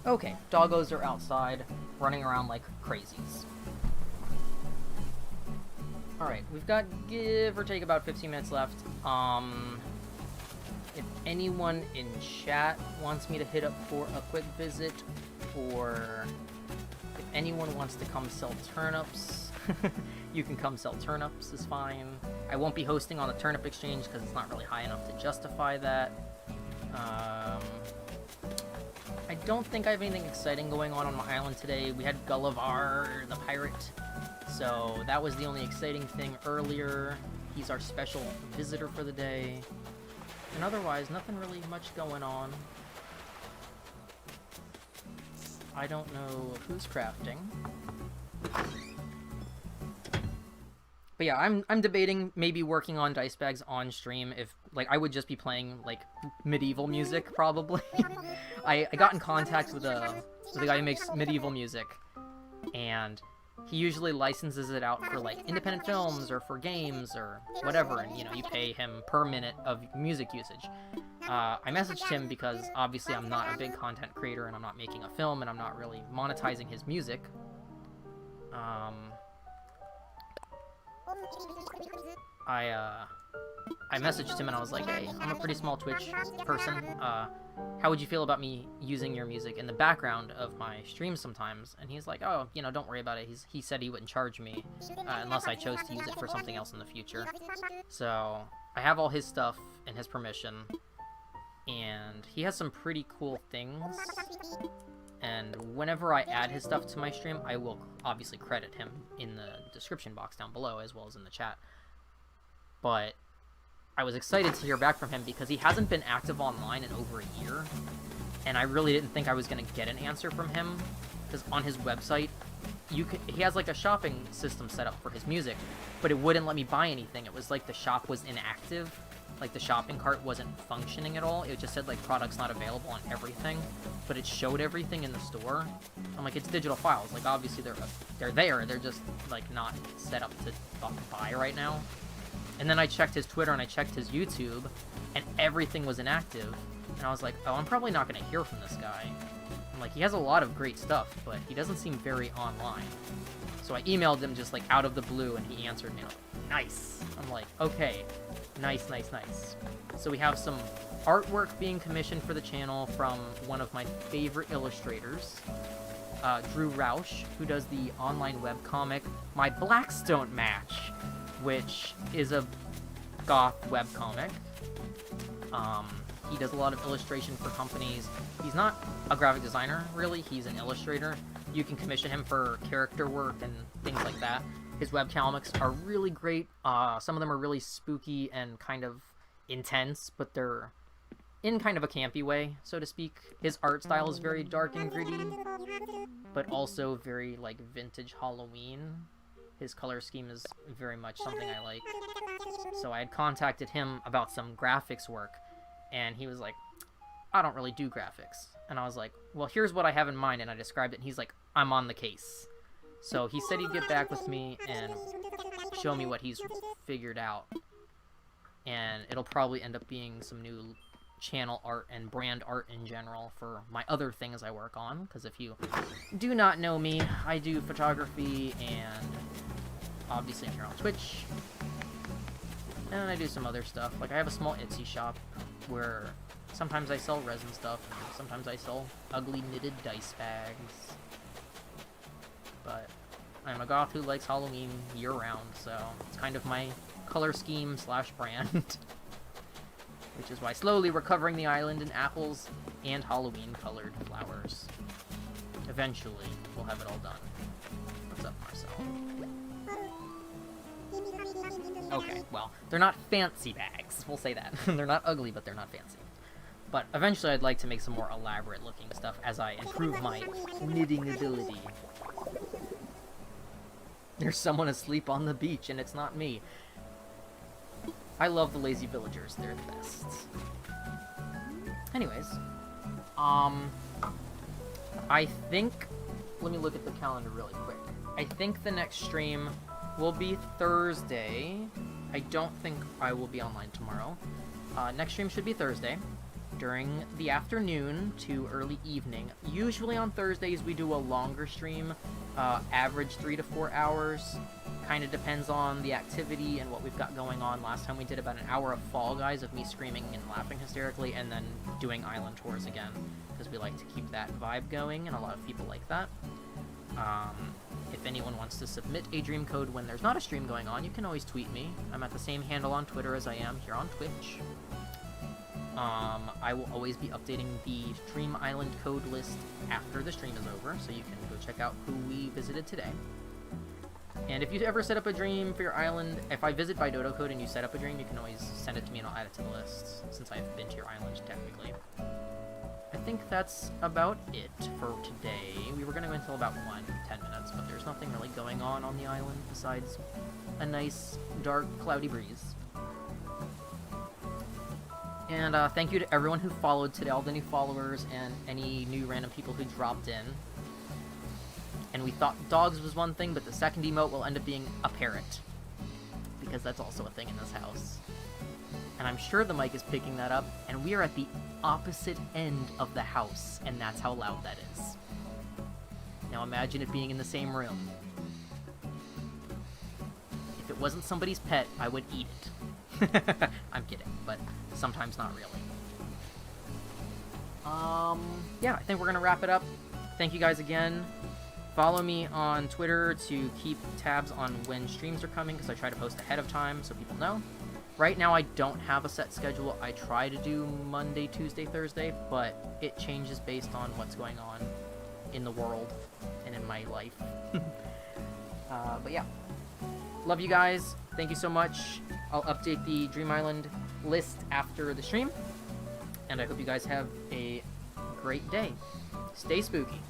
Speaker 1: Okay, doggos are outside, running around like crazies. Alright, we've got give or take about 15 minutes left. If anyone in chat wants me to hit up for a quick visit, or if anyone wants to come sell turnips, you can come sell turnips, is fine. I won't be hosting on a turnip exchange because it's not really high enough to justify that. I don't think I have anything exciting going on my island today. We had Gullivar, the pirate, so that was the only exciting thing earlier. He's our special visitor for the day. And otherwise, nothing really much going on. I don't know who's crafting. But yeah, I'm debating maybe working on dice bags on stream. If, like, I would just be playing, like, medieval music, probably. I got in contact with the guy who makes medieval music, and he usually licenses it out for, like, independent films or for games or whatever, and, you know, you pay him per minute of music usage. I messaged him because, obviously, I'm not a big content creator, and I'm not making a film, and I'm not really monetizing his music. I messaged him and I was like, hey, I'm a pretty small Twitch person. How would you feel about me using your music in the background of my streams sometimes? And he's like, oh, you know, don't worry about it. He said he wouldn't charge me unless I chose to use it for something else in the future. So I have all his stuff and his permission. And he has some pretty cool things. And whenever I add his stuff to my stream, I will obviously credit him in the description box down below, as well as in the chat. But I was excited to hear back from him because he hasn't been active online in over a year. And I really didn't think I was going to get an answer from him. Because on his website, he has like a shopping system set up for his music. But it wouldn't let me buy anything. It was like the shop was inactive. Like, the shopping cart wasn't functioning at all. It just said, like, products not available on everything. But it showed everything in the store. I'm like, it's digital files. Like, obviously, they're there. They're just, like, not set up to buy right now. And then I checked his Twitter and I checked his YouTube, and everything was inactive. And I was like, oh, I'm probably not going to hear from this guy. I'm like, he has a lot of great stuff, but he doesn't seem very online. So I emailed him just, like, out of the blue, and he answered me. Like, nice. I'm like, okay. Nice, nice, nice. So we have some artwork being commissioned for the channel from one of my favorite illustrators, Drew Roush, who does the online webcomic My Blackstone Match, which is a goth webcomic. He does a lot of illustration for companies. He's not a graphic designer, really. He's an illustrator. You can commission him for character work and things like that. His webcomics are really great. Some of them are really spooky and kind of intense, but they're in kind of a campy way, so to speak. His art style is very dark and gritty, but also very, like, vintage Halloween. His color scheme is very much something I like. So I had contacted him about some graphics work, and he was like, I don't really do graphics. And I was like, well, here's what I have in mind, and I described it, and he's like, I'm on the case. So he said he'd get back with me and show me what he's figured out. And it'll probably end up being some new channel art and brand art in general for my other things I work on, because if you do not know me, I do photography, and obviously if you're on Twitch, and I do some other stuff. Like, I have a small Etsy shop where sometimes I sell resin stuff, and sometimes I sell ugly knitted dice bags. But I'm a goth who likes Halloween year-round, so it's kind of my color scheme / brand. Which is why slowly we're covering the island in apples and Halloween-colored flowers. Eventually, we'll have it all done. What's up, Marcel? Okay, well, they're not fancy bags. We'll say that. They're not ugly, but they're not fancy. But eventually I'd like to make some more elaborate-looking stuff as I improve my knitting ability. There's someone asleep on the beach, and it's not me. I love the lazy villagers. They're the best. Anyways, I think... Let me look at the calendar really quick. I think the next stream will be Thursday. I don't think I will be online tomorrow. Next stream should be Thursday, during the afternoon to early evening. Usually on Thursdays we do a longer stream, average 3 to 4 hours. Kind of depends on the activity and what we've got going on. Last time we did about an hour of Fall Guys of me screaming and laughing hysterically, and then doing island tours again, because we like to keep that vibe going, and a lot of people like that. If anyone wants to submit a dream code when there's not a stream going on, you can always tweet me. I'm at the same handle on Twitter as I am here on Twitch. I will always be updating the Dream Island code list after the stream is over, so you can go check out who we visited today. And if you ever set up a dream for your island, if I visit by Dodo code and you set up a dream, you can always send it to me and I'll add it to the list, since I've been to your island, technically. I think that's about it for today. We were going to go until about 10 minutes, but there's nothing really going on the island besides a nice, dark, cloudy breeze. And thank you to everyone who followed today, all the new followers and any new random people who dropped in. And we thought dogs was one thing, but the second emote will end up being a parrot, because that's also a thing in this house. And I'm sure the mic is picking that up, and we are at the opposite end of the house, and that's how loud that is. Now imagine it being in the same room. If it wasn't somebody's pet, I would eat it. I'm kidding, but sometimes not really. Yeah, I think we're gonna wrap it up. Thank you guys again. Follow me on Twitter to keep tabs on when streams are coming, because I try to post ahead of time so people know. Right now I don't have a set schedule. I try to do Monday, Tuesday, Thursday, but it changes based on what's going on in the world and in my life. But yeah. Love you guys. Thank you so much. I'll update the Dream Island list after the stream. And I hope you guys have a great day. Stay spooky.